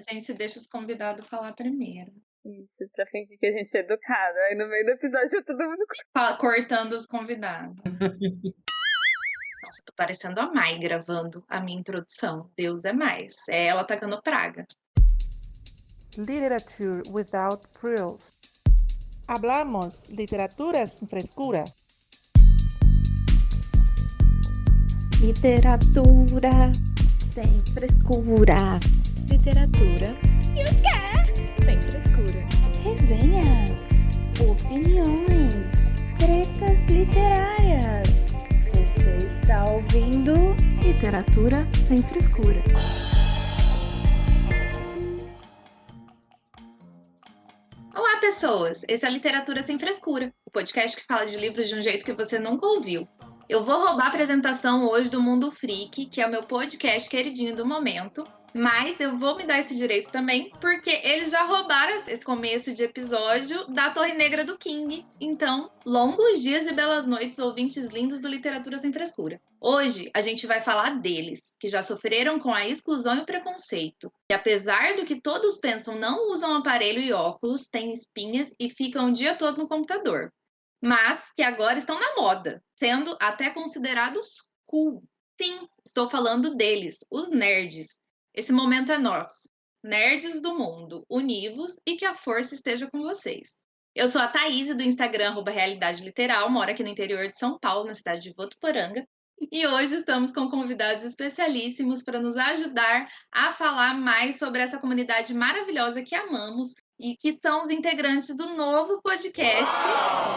A gente deixa os convidados falar primeiro. Isso, pra fingir que a gente é educado. Aí no meio do episódio todo mundo. Cortando os convidados. Nossa, tô parecendo a Mai gravando a minha introdução. Deus é mais. É ela tacando praga. Literature without frills. Hablamos literatura sin frescura. Literatura sem frescura. Literatura e o quê? Sem frescura. Resenhas, opiniões, tretas literárias. Você está ouvindo Literatura sem frescura. Olá, pessoas! Esse é Literatura Sem Frescura, o podcast que fala de livros de um jeito que você nunca ouviu. Eu vou roubar a apresentação hoje do Mundo Freak, que é o meu podcast queridinho do momento, mas eu vou me dar esse direito também, porque eles já roubaram esse começo de episódio da Torre Negra do King. Então, longos dias e belas noites, ouvintes lindos do Literatura Sem Frescura. Hoje, a gente vai falar deles, que já sofreram com a exclusão e o preconceito, que apesar do que todos pensam não usam aparelho e óculos, têm espinhas e ficam o dia todo no computador, mas que agora estão na moda, sendo até considerados cool. Sim, estou falando deles, os nerds. Esse momento é nosso. Nerds do mundo, univos e que a força esteja com vocês. Eu sou a Thaís, do Instagram, @realidade literal, moro aqui no interior de São Paulo, na cidade de Votuporanga, e hoje estamos com convidados especialíssimos para nos ajudar a falar mais sobre essa comunidade maravilhosa que amamos e que são os integrantes do novo podcast,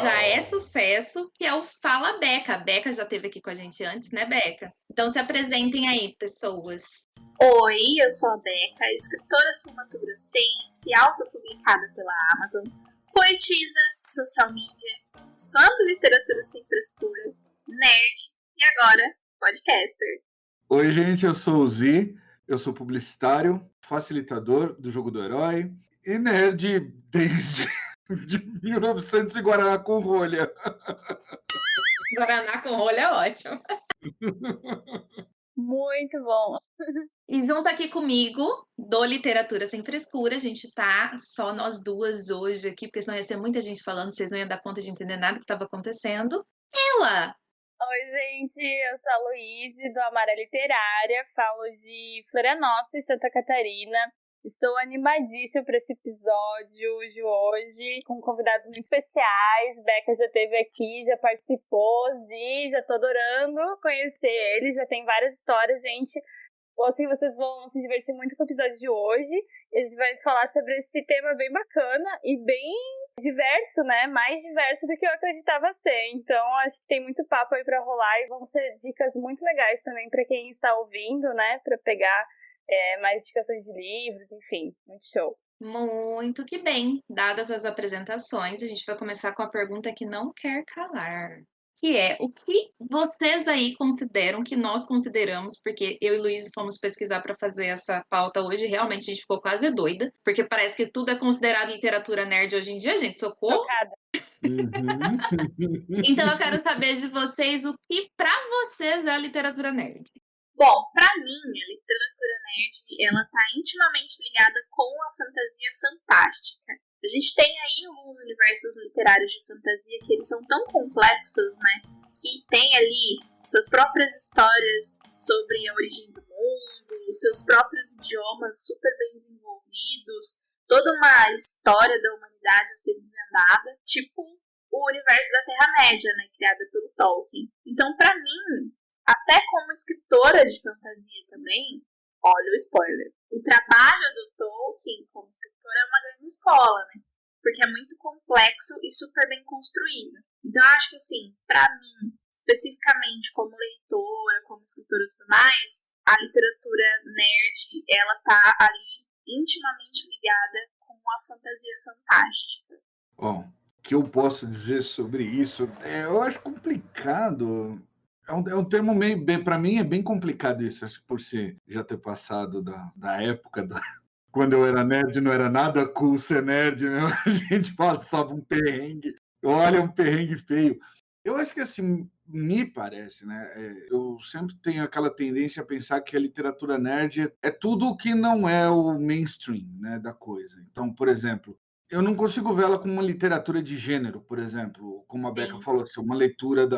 já é sucesso, que é o Fala Beca. A Beca já esteve aqui com a gente antes, né, Beca? Então se apresentem aí, pessoas. Oi, eu sou a Beca, escritora sul-mato-grossense, autopublicada pela Amazon, poetisa, social media, fã de literatura sem frescura, nerd e agora podcaster. Oi, gente, eu sou o Zi, eu sou publicitário, facilitador do Jogo do Herói e nerd desde de 1900 e Guaraná com rolha. Guaraná com rolha é ótimo. Muito bom. E junto aqui comigo, do Literatura Sem Frescura, a gente tá só nós duas hoje aqui, porque senão ia ser muita gente falando, vocês não iam dar conta de entender nada que estava acontecendo. Ela! Oi, gente, eu sou a Luíse, do Amarela Literária, falo de Florianópolis, Santa Catarina. Estou animadíssima para esse episódio de hoje, com convidados muito especiais. Beca já esteve aqui, já participou, Zi, já tô adorando conhecer ele, já tem várias histórias, gente. Assim, vocês vão se divertir muito com o episódio de hoje. A gente vai falar sobre esse tema bem bacana e bem diverso, né? Mais diverso do que eu acreditava ser. Então, acho que tem muito papo aí pra rolar e vão ser dicas muito legais também pra quem está ouvindo, né? Pra pegar mais indicações de livros, enfim, muito show. Muito que bem. Dadas as apresentações, a gente vai começar com a pergunta que não quer calar. Que é, o que vocês aí consideram que nós consideramos, porque eu e Luiz fomos pesquisar para fazer essa pauta hoje, realmente a gente ficou quase doida, porque parece que tudo é considerado literatura nerd hoje em dia, gente, socorro. Chocada. Então eu quero saber de vocês o que para vocês é a literatura nerd. Bom, pra mim, a literatura nerd, ela tá intimamente ligada com a fantasia fantástica. A gente tem aí alguns universos literários de fantasia que eles são tão complexos, né, que tem ali suas próprias histórias sobre a origem do mundo, os seus próprios idiomas super bem desenvolvidos, toda uma história da humanidade a ser desvendada, tipo o universo da Terra-média, né, criada pelo Tolkien. Então, pra mim, até como escritora de fantasia também, olha o spoiler, o trabalho do Tolkien como escritor é uma grande escola, né? Porque é muito complexo e super bem construído. Então eu acho que assim, pra mim, especificamente como leitora, como escritora e tudo mais, a literatura nerd, ela tá ali intimamente ligada com a fantasia fantástica. Bom, o que eu posso dizer sobre isso? Eu acho complicado. É um termo meio, para mim é bem complicado isso, acho que por já ter passado da época quando eu era nerd, não era nada cool ser nerd, né? A gente passava um perrengue, olha um perrengue feio. Eu acho que assim, me parece, né? Eu sempre tenho aquela tendência a pensar que a literatura nerd é tudo o que não é o mainstream, né, da coisa. Então, por exemplo, eu não consigo vê-la como uma literatura de gênero, por exemplo, como a Becca Sim. falou, assim, uma leitura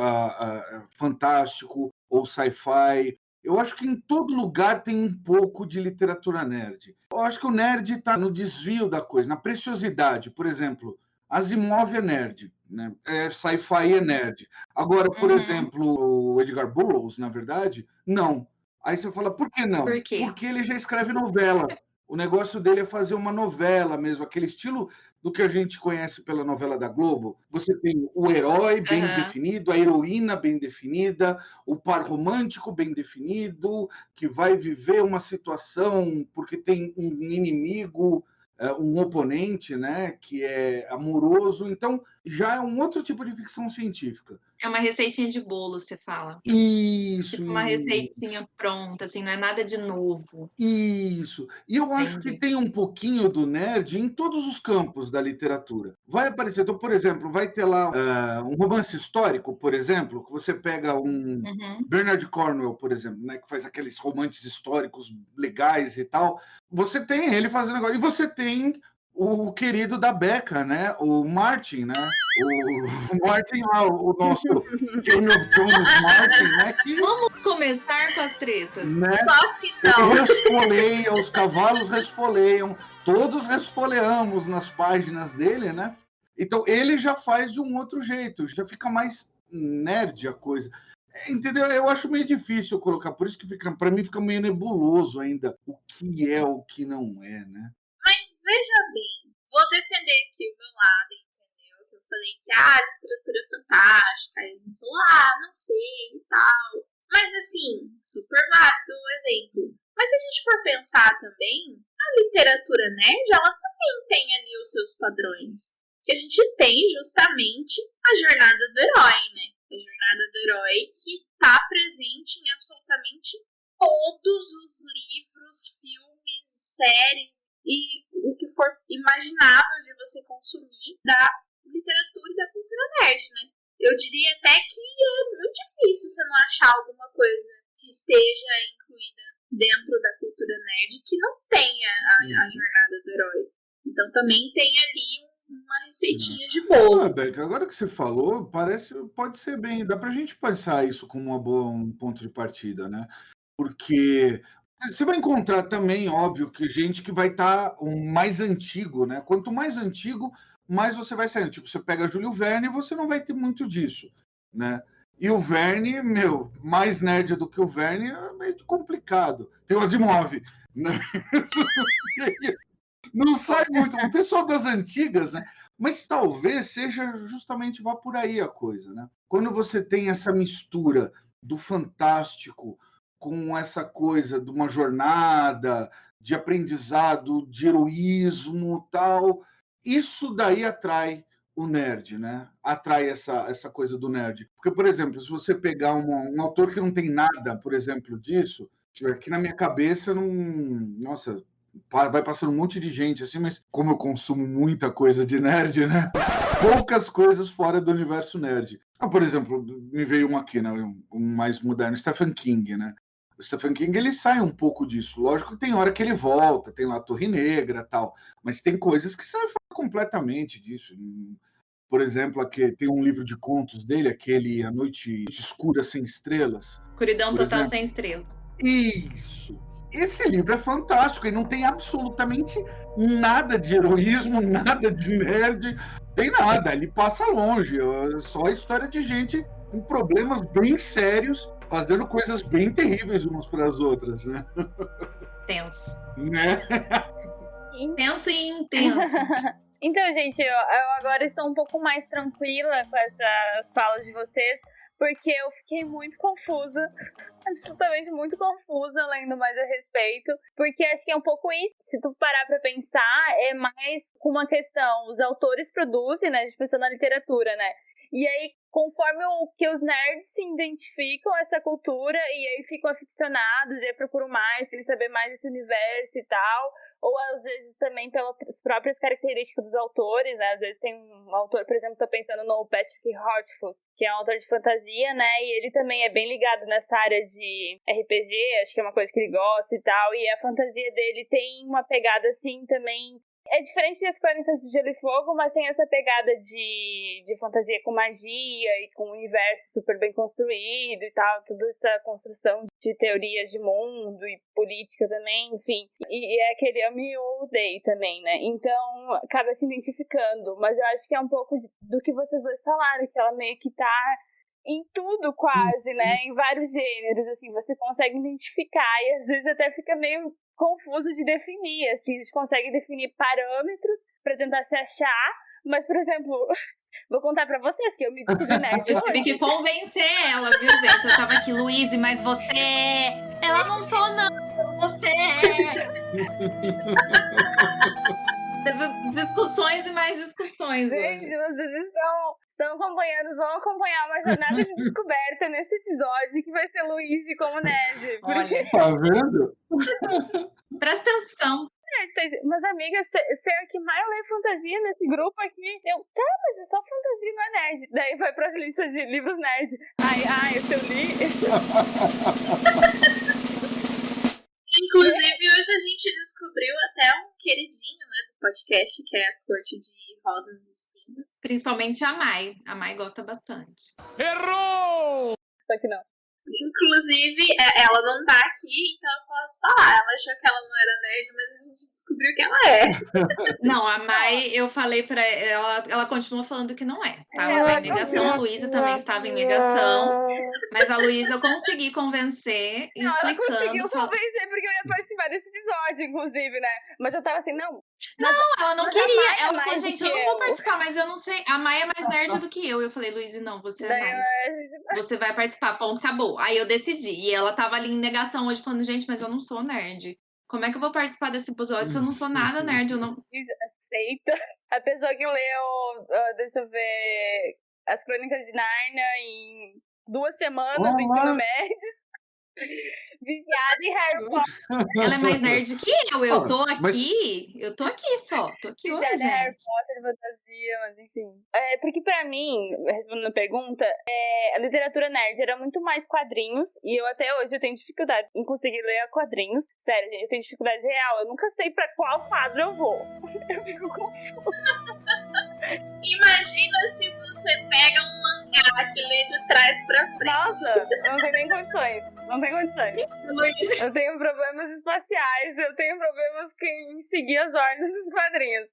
fantástico ou sci-fi. Eu acho que em todo lugar tem um pouco de literatura nerd. Eu acho que o nerd está no desvio da coisa, na preciosidade. Por exemplo, Asimov é nerd, né? Sci-fi é nerd. Agora, por Uhum. exemplo, o Edgar Burroughs, na verdade, não. Aí você fala, por que não? Por quê? Porque ele já escreve novela. O negócio dele é fazer uma novela mesmo, aquele estilo do que a gente conhece pela novela da Globo. Você tem o herói bem Aham. definido, a heroína bem definida, o par romântico bem definido, que vai viver uma situação porque tem um inimigo, um oponente, né, que é amoroso. Então, já é um outro tipo de ficção científica. É uma receitinha de bolo, você fala. Isso, Tipo uma receitinha pronta, assim, não é nada de novo. isso. E eu acho que Entendi. tem um pouquinho do nerd em todos os campos da literatura. Vai aparecer, então, por exemplo, vai ter lá um romance histórico, por exemplo, que você pega um Uhum. Bernard Cornwell, por exemplo, né, que faz aqueles romances históricos legais e tal. Você tem ele fazendo agora. E você tem o querido da Becca, né? O Martin, né? O Martin lá, o nosso Game of Thrones Martin, né? Que, Vamos começar com as tretas. né? Só que Ele não. resfoleia, os cavalos resfoleiam, todos resfoleamos nas páginas dele, né? Então ele já faz de um outro jeito, já fica mais nerd a coisa. Entendeu? Eu acho meio difícil colocar, por isso que fica, para mim fica meio nebuloso ainda o que é, o que não é, né? Mas veja bem, vou defender aqui o meu lado, entendeu? Que eu falei que literatura é fantástica, aí você falou, não sei e tal. Mas assim, super válido o exemplo. Mas se a gente for pensar também, a literatura nerd, ela também tem ali os seus padrões. Que a gente tem justamente a jornada do herói, né? A jornada do herói que está presente em absolutamente todos os livros, filmes, séries e o que for imaginável de você consumir da literatura e da cultura nerd, né? Eu diria até que é muito difícil você não achar alguma coisa que esteja incluída dentro da cultura nerd que não tenha a jornada do herói. Então também tem ali uma receitinha de bolo. Beca, agora que você falou, pode ser bem, dá pra gente pensar isso como um ponto de partida, né? Porque você vai encontrar também, óbvio, que gente que vai estar mais antigo, né? Quanto mais antigo, mais você vai saindo. Tipo, você pega Júlio Verne, você não vai ter muito disso, né? E o Verne, mais nerd do que o Verne é meio complicado. Tem o Asimov, né? Não sai muito. O pessoal das antigas, né? Mas talvez seja justamente vá por aí a coisa, né? Quando você tem essa mistura do fantástico com essa coisa de uma jornada, de aprendizado, de heroísmo, tal, isso daí atrai o nerd, né? Atrai essa coisa do nerd. Porque, por exemplo, se você pegar um autor que não tem nada, por exemplo, disso, aqui na minha cabeça, não, nossa, vai passando um monte de gente assim, mas como eu consumo muita coisa de nerd, né? Poucas coisas fora do universo nerd. Por exemplo, me veio uma aqui, né? Um mais moderno, Stephen King, né? O Stephen King, ele sai um pouco disso. Lógico que tem hora que ele volta, tem lá a Torre Negra e tal, mas tem coisas que saem completamente disso. Por exemplo, aqui, tem um livro de contos dele, aquele A Noite Escura Sem Estrelas. Escuridão Por total exemplo. sem estrelas. Isso. Esse livro é fantástico, ele não tem absolutamente nada de heroísmo, nada de nerd, tem nada, ele passa longe, é só a história de gente com problemas bem sérios, fazendo coisas bem terríveis umas para as outras, né? Tenso. Né? Tenso e intenso. Então, gente, eu agora estou um pouco mais tranquila com essas falas de vocês, porque eu fiquei muito confusa, absolutamente muito confusa lendo mais a respeito, porque acho que é um pouco isso, se tu parar pra pensar, é mais uma questão, os autores produzem, né, a gente pensa na literatura, né, E aí, conforme o que os nerds se identificam a essa cultura, e aí ficam aficionados, e aí procuram mais, querem saber mais desse universo e tal, ou às vezes também pelas próprias características dos autores, né? Às vezes tem um autor, por exemplo, tô pensando no Patrick Rothfuss, que é um autor de fantasia, né? E ele também é bem ligado nessa área de RPG, acho que é uma coisa que ele gosta e tal, e a fantasia dele tem uma pegada assim também. É diferente das Crônicas de Gelo e Fogo, mas tem essa pegada de fantasia com magia e com um universo super bem construído e tal, toda essa construção de teorias de mundo e política também, enfim. E é aquele ame ou odeie também, né? Então, acaba se identificando, mas eu acho que é um pouco do que vocês dois falaram, que ela meio que tá em tudo quase, né? Em vários gêneros, assim, você consegue identificar e às vezes até fica meio confuso de definir, assim, a gente consegue definir parâmetros pra tentar se achar, mas, por exemplo, vou contar pra vocês que eu me descobri nerd Eu tive que convencer ela, viu, gente? Eu tava aqui, Luíse, mas você é... Ela não sou, não. Você é... Teve discussões e mais discussões Gente, hoje. vocês estão acompanhando, vão acompanhar uma jornada de descoberta nesse episódio que vai ser Luíse como nerd. Olha, Tá vendo? presta atenção. Mas, amiga, você é a que mais lê fantasia nesse grupo aqui. Mas é só fantasia, não é nerd. Daí vai pras listas de livros nerd. Esse eu li, esse eu Inclusive, hoje a gente descobriu até um queridinho, né, do podcast, que é a Corte de Rosas e Espinhos. Principalmente a Mai. A Mai gosta bastante. Só que não. Inclusive, ela não tá aqui, então eu posso falar. Ela achou que ela não era nerd, mas a gente descobriu que ela é. Não, a Mai, eu falei pra ela continua falando que não é. Tá? Ela tá em negação, a Luísa também estava em negação. Mas a Luísa eu consegui convencer, Não, ela explicando. conseguiu convencer porque eu ia participar desse episódio, inclusive, né? Mas eu tava assim, não. Ela não Mas a queria. Mai é Ela mais falou, do gente, que eu não vou eu. participar, mas eu não sei. A Mai é mais nerd do que eu. Eu falei, Luísa, não, você é Daí mais. Você vai participar, ponto, acabou. Aí eu decidi. E ela tava ali em negação hoje, falando, gente, mas eu não sou nerd. Como é que eu vou participar desse episódio se eu não sou nada nerd? Eu não... Aceita. A pessoa que leu, deixa eu ver, As Crônicas de Nárnia em 2 semanas no ensino médio. Viciada em Harry Potter. Ela é mais nerd que eu. Eu tô aqui. Eu tô aqui só. Tô aqui hoje, Viciada em Harry gente. Potter, fantasia, mas enfim. Porque pra mim, respondendo a pergunta, a literatura nerd era muito mais quadrinhos. E eu até hoje eu tenho dificuldade em conseguir ler quadrinhos. Sério, gente, eu tenho dificuldade real. Eu nunca sei pra qual quadro eu vou. Eu fico confusa. Imagina se você pega um mangá que lê de trás pra frente. Nossa, não tem nem condições. Não tem condições. Eu tenho problemas espaciais, eu tenho problemas em seguir as ordens dos quadrinhos.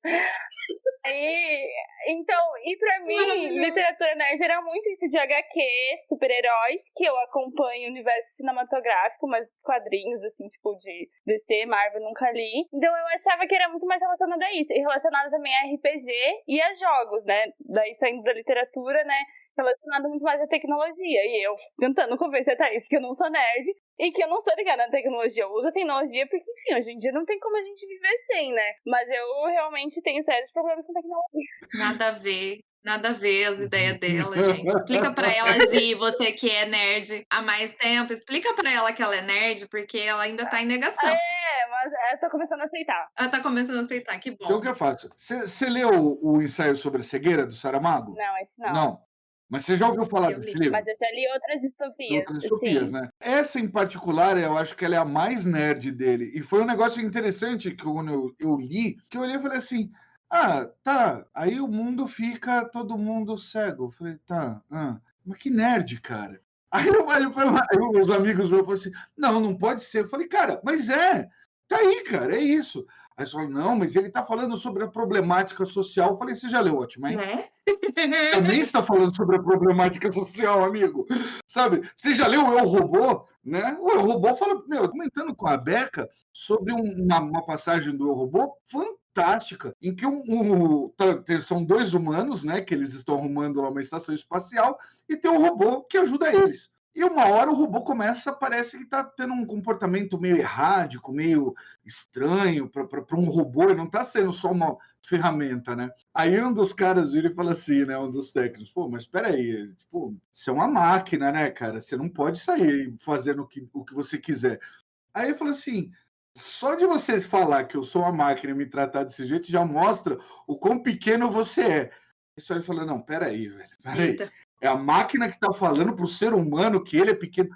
E pra mim, literatura nerd era muito isso de HQ, super-heróis, que eu acompanho o universo cinematográfico, mas quadrinhos, assim, tipo, de DC, Marvel, nunca li. Então eu achava que era muito mais relacionado a isso. E relacionado também a RPG e a jogos, né? Daí saindo da literatura, né? Relacionado muito mais à tecnologia. E eu tentando convencer a Thaís que eu não sou nerd e que eu não sou ligada na tecnologia. Eu uso a tecnologia porque, enfim, hoje em dia não tem como a gente viver sem, né? Mas eu realmente tenho sérios problemas com tecnologia. Nada a ver as ideias dela, gente. Explica pra ela, Zi, você que é nerd há mais tempo, explica pra ela que ela é nerd, porque ela ainda tá em negação. Mas eu tô começando a aceitar. Ela tá começando a aceitar, que bom. Então o que eu faço? Você leu o ensaio sobre a cegueira do Saramago? Não, esse não. Não. Mas você já ouviu falar Eu desse li, livro? Mas eu já li outras distopias. Outras distopias, sim. né? Essa em particular, eu acho que ela é a mais nerd dele. E foi um negócio interessante que quando eu li, que eu olhei e falei assim, tá, aí o mundo fica todo mundo cego. Eu falei, tá, mas que nerd, cara. Aí os amigos meus falaram assim, não pode ser. Eu falei, cara, mas tá aí, cara, é isso. Aí eles falaram, não, mas ele tá falando sobre a problemática social. Eu falei, você já leu Watchmen? Né? Também está falando sobre a problemática social, amigo. Sabe? Você já leu o Eu, Robô? Né? O Eu, Robô fala, comentando com a Beca sobre uma passagem do Eu, Robô fantástica, em que são 2 humanos, né, que eles estão arrumando lá uma estação espacial, e tem um robô que ajuda eles. E uma hora o robô parece que está tendo um comportamento meio errático, meio estranho para um robô, ele não está sendo só uma ferramenta, né? Aí um dos caras vira e fala assim, né? Um dos técnicos, pô, mas espera aí, tipo, você é uma máquina, né, cara? Você não pode sair fazendo o que você quiser. Aí ele falou assim, só de você falar que eu sou uma máquina e me tratar desse jeito já mostra o quão pequeno você é. Isso aí ele falou, não, peraí, velho, peraí. Eita. É a máquina que está falando para o ser humano que ele é pequeno.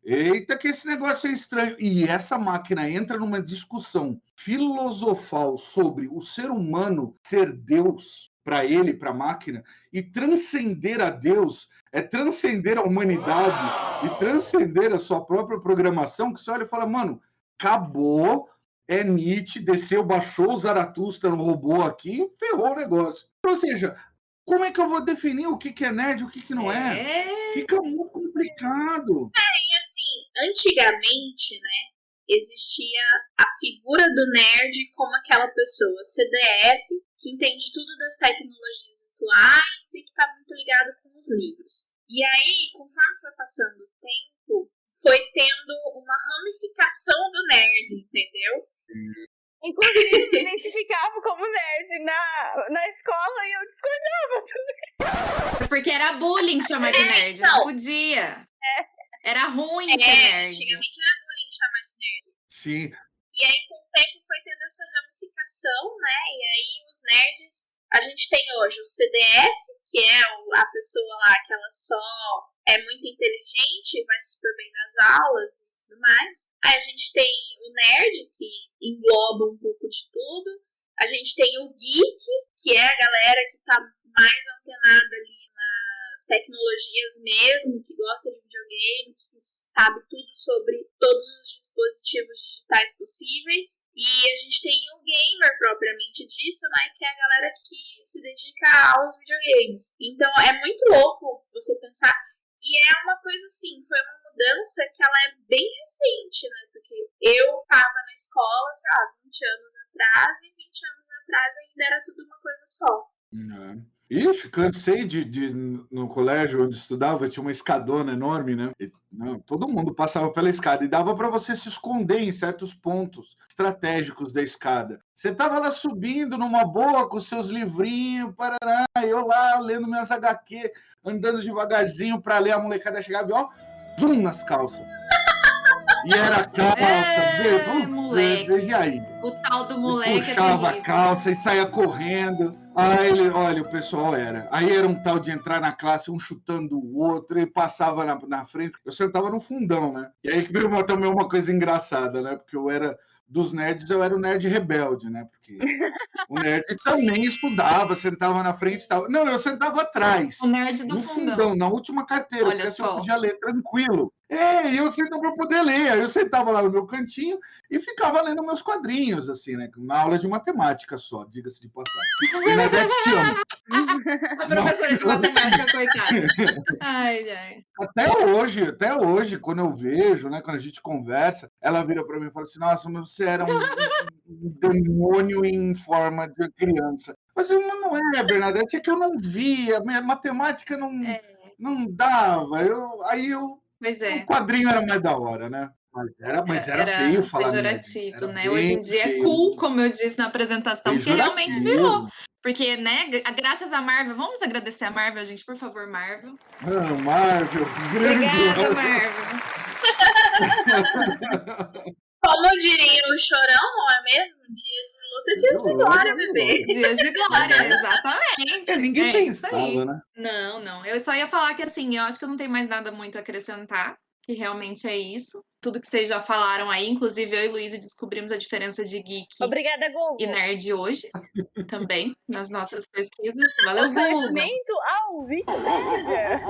Eita, que esse negócio é estranho. E essa máquina entra numa discussão filosofal sobre o ser humano ser Deus para ele, para a máquina, e transcender a Deus é transcender a humanidade e transcender a sua própria programação, que você olha e fala, mano, acabou, é Nietzsche, desceu, baixou o Zaratustra no robô aqui, ferrou o negócio. Ou seja, como é que eu vou definir o que é nerd e o que não é? Fica muito complicado. E assim, antigamente, né, existia a figura do nerd como aquela pessoa CDF, que entende tudo das tecnologias atuais e que está muito ligado com os livros. E aí, conforme foi passando o tempo, foi tendo uma ramificação do nerd, entendeu? Inclusive, se identificava como nerd na escola e eu discordava. Porque era bullying chamar de nerd, então. não podia. Era ruim ser nerd. Antigamente era bullying chamar de nerd. Sim. E aí, com o tempo, foi tendo essa ramificação, né? E aí, os nerds, a gente tem hoje o CDF, que é a pessoa lá que ela só é muito inteligente, vai super bem nas aulas e tudo mais. Aí a gente tem o nerd, que engloba um pouco de tudo. A gente tem o geek, que é a galera que tá mais antenada ali nas tecnologias mesmo, que gosta de videogame, que sabe tudo sobre todos os dispositivos digitais possíveis. E a gente tem o gamer propriamente dito, né, que é a galera que se dedica aos videogames. Então é muito louco você pensar. E é uma coisa assim, foi uma mudança que ela é bem recente, né? Porque eu tava na escola, sei lá, 20 anos atrás, e 20 anos atrás ainda era tudo uma coisa só. Ixi, cansei no colégio onde estudava, tinha uma escadona enorme, né? Todo mundo passava pela escada e dava para você se esconder em certos pontos estratégicos da escada. Você tava lá subindo numa boa com seus livrinhos, parará, eu lá lendo minhas HQ, andando devagarzinho para ler, a molecada chegava e ó, zoom nas calças. E era calça, moleque. E aí? O tal do moleque puxava a calça e saía correndo. Aí olha, o pessoal era. Aí era um tal de entrar na classe, um chutando o outro, e passava na frente. Eu sentava no fundão, né? E aí que veio também uma coisa engraçada, né? Porque dos nerds, eu era o nerd rebelde, né? Porque o nerd também estudava, sentava na frente e tal. Não, eu sentava atrás. O nerd do fundão, na última carteira, olha porque assim só. eu podia ler tranquilo. E eu sentava para poder ler. Aí eu sentava lá no meu cantinho e ficava lendo meus quadrinhos, assim, né? Na aula de matemática só, diga-se de passagem. Bernadette, te amo. A professora de matemática, coitada. Ai. Até hoje, quando eu vejo, né, quando a gente conversa, ela vira para mim e fala assim, nossa, mas você era um demônio em forma de criança. Mas não é, Bernadette, é que eu não via, matemática não dava. Pois é. O quadrinho era mais da hora, né? Mas era feio falar pejorativo, né? Hoje em dia é cool, como eu disse na apresentação, porque realmente virou. Porque, né, graças a Marvel, vamos agradecer a Marvel, gente, por favor, Marvel. Marvel, obrigada, Marvel. Como diria o Chorão, não é mesmo? Dias de luta, dias de glória, bebê. Dias de glória, exatamente. Ninguém pensava, né? Não. Eu só ia falar que, assim, eu acho que eu não tenho mais nada muito a acrescentar, que realmente é isso. Tudo que vocês já falaram aí, inclusive eu e Luísa descobrimos a diferença de geek e nerd hoje, também, nas nossas pesquisas. Valeu, Google! Ao Wikipédia!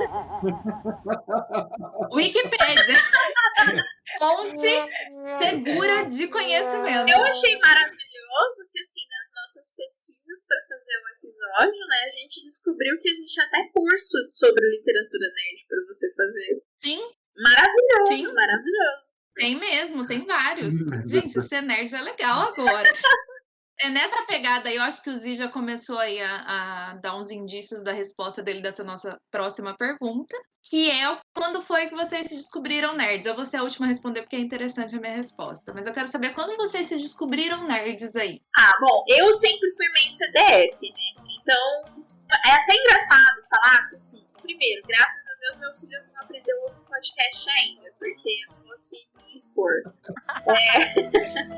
Wikipédia! Fonte segura de conhecimento. Eu achei maravilhoso que, assim, nas nossas pesquisas para fazer o episódio, né, a gente descobriu que existe até curso sobre literatura nerd para você fazer. Sim. Maravilhoso, Sim. Maravilhoso. Tem mesmo, tem vários. Gente, ser nerd é legal agora. É nessa pegada aí, eu acho que o Zi já começou aí a dar uns indícios da resposta dele dessa nossa próxima pergunta, que é quando foi que vocês se descobriram nerds? Eu vou ser a última a responder porque é interessante a minha resposta, mas eu quero saber quando vocês se descobriram nerds aí. Bom, eu sempre fui meio CDF, né? Então, é até engraçado falar que, assim, primeiro, graças a Deus, meu filho não aprendeu a ouvir podcast ainda, porque eu vou aqui me expor.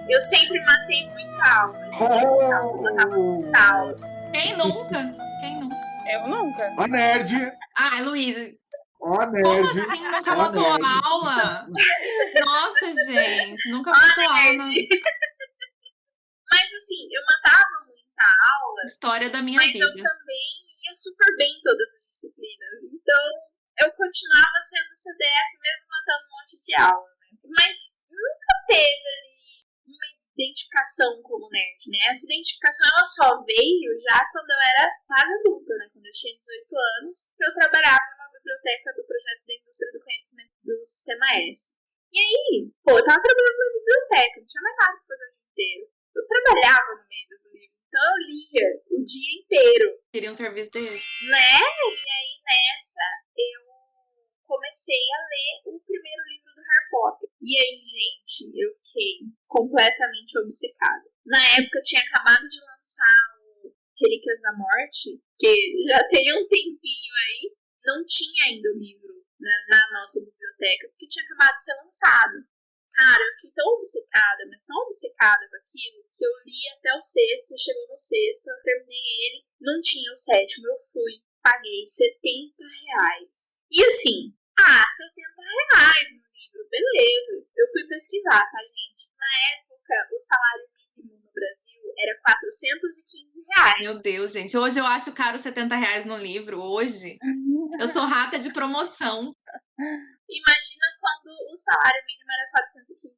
Eu sempre matei muita aula, gente. Matava muita aula. Quem nunca? Eu nunca. Ó, nerd! Luísa, Ó, como nerd! assim nunca Ó, faltou nerd. aula? Nossa, gente, nunca faltou aula. Mas, assim, eu matava muita aula, História da minha mas vida. eu também ia super bem em todas as disciplinas. Então, eu continuava sendo CDF mesmo matando um monte de aula, né? Mas nunca teve ali uma identificação como nerd, né? Essa identificação ela só veio já quando eu era quase adulta, né? Quando eu tinha 18 anos, que eu trabalhava numa biblioteca do projeto da indústria do conhecimento do Sistema S. E aí, eu tava trabalhando na biblioteca, não tinha mais nada pra fazer o dia inteiro. Eu trabalhava no meio dos livros, então eu lia o dia inteiro. Queria um serviço desse? Né? E aí nessa eu comecei a ler o primeiro livro do Harry Potter. E aí, gente, eu fiquei completamente obcecada. Na época tinha acabado de lançar o Relíquias da Morte, que já tem um tempinho aí. Não tinha ainda o livro na nossa biblioteca, porque tinha acabado de ser lançado. Cara, eu fiquei tão obcecada, mas tão obcecada com aquilo, que eu li até o sexto, chegou no sexto, eu terminei ele, não tinha o sétimo, eu fui, paguei R$70. E assim, R$70 no livro, beleza. Eu fui pesquisar, tá, gente? Na época, o salário mínimo no Brasil era R$415. Meu Deus, gente. Hoje eu acho caro R$70 no livro. Hoje, eu sou rata de promoção. Imagina quando o salário mínimo era R$415.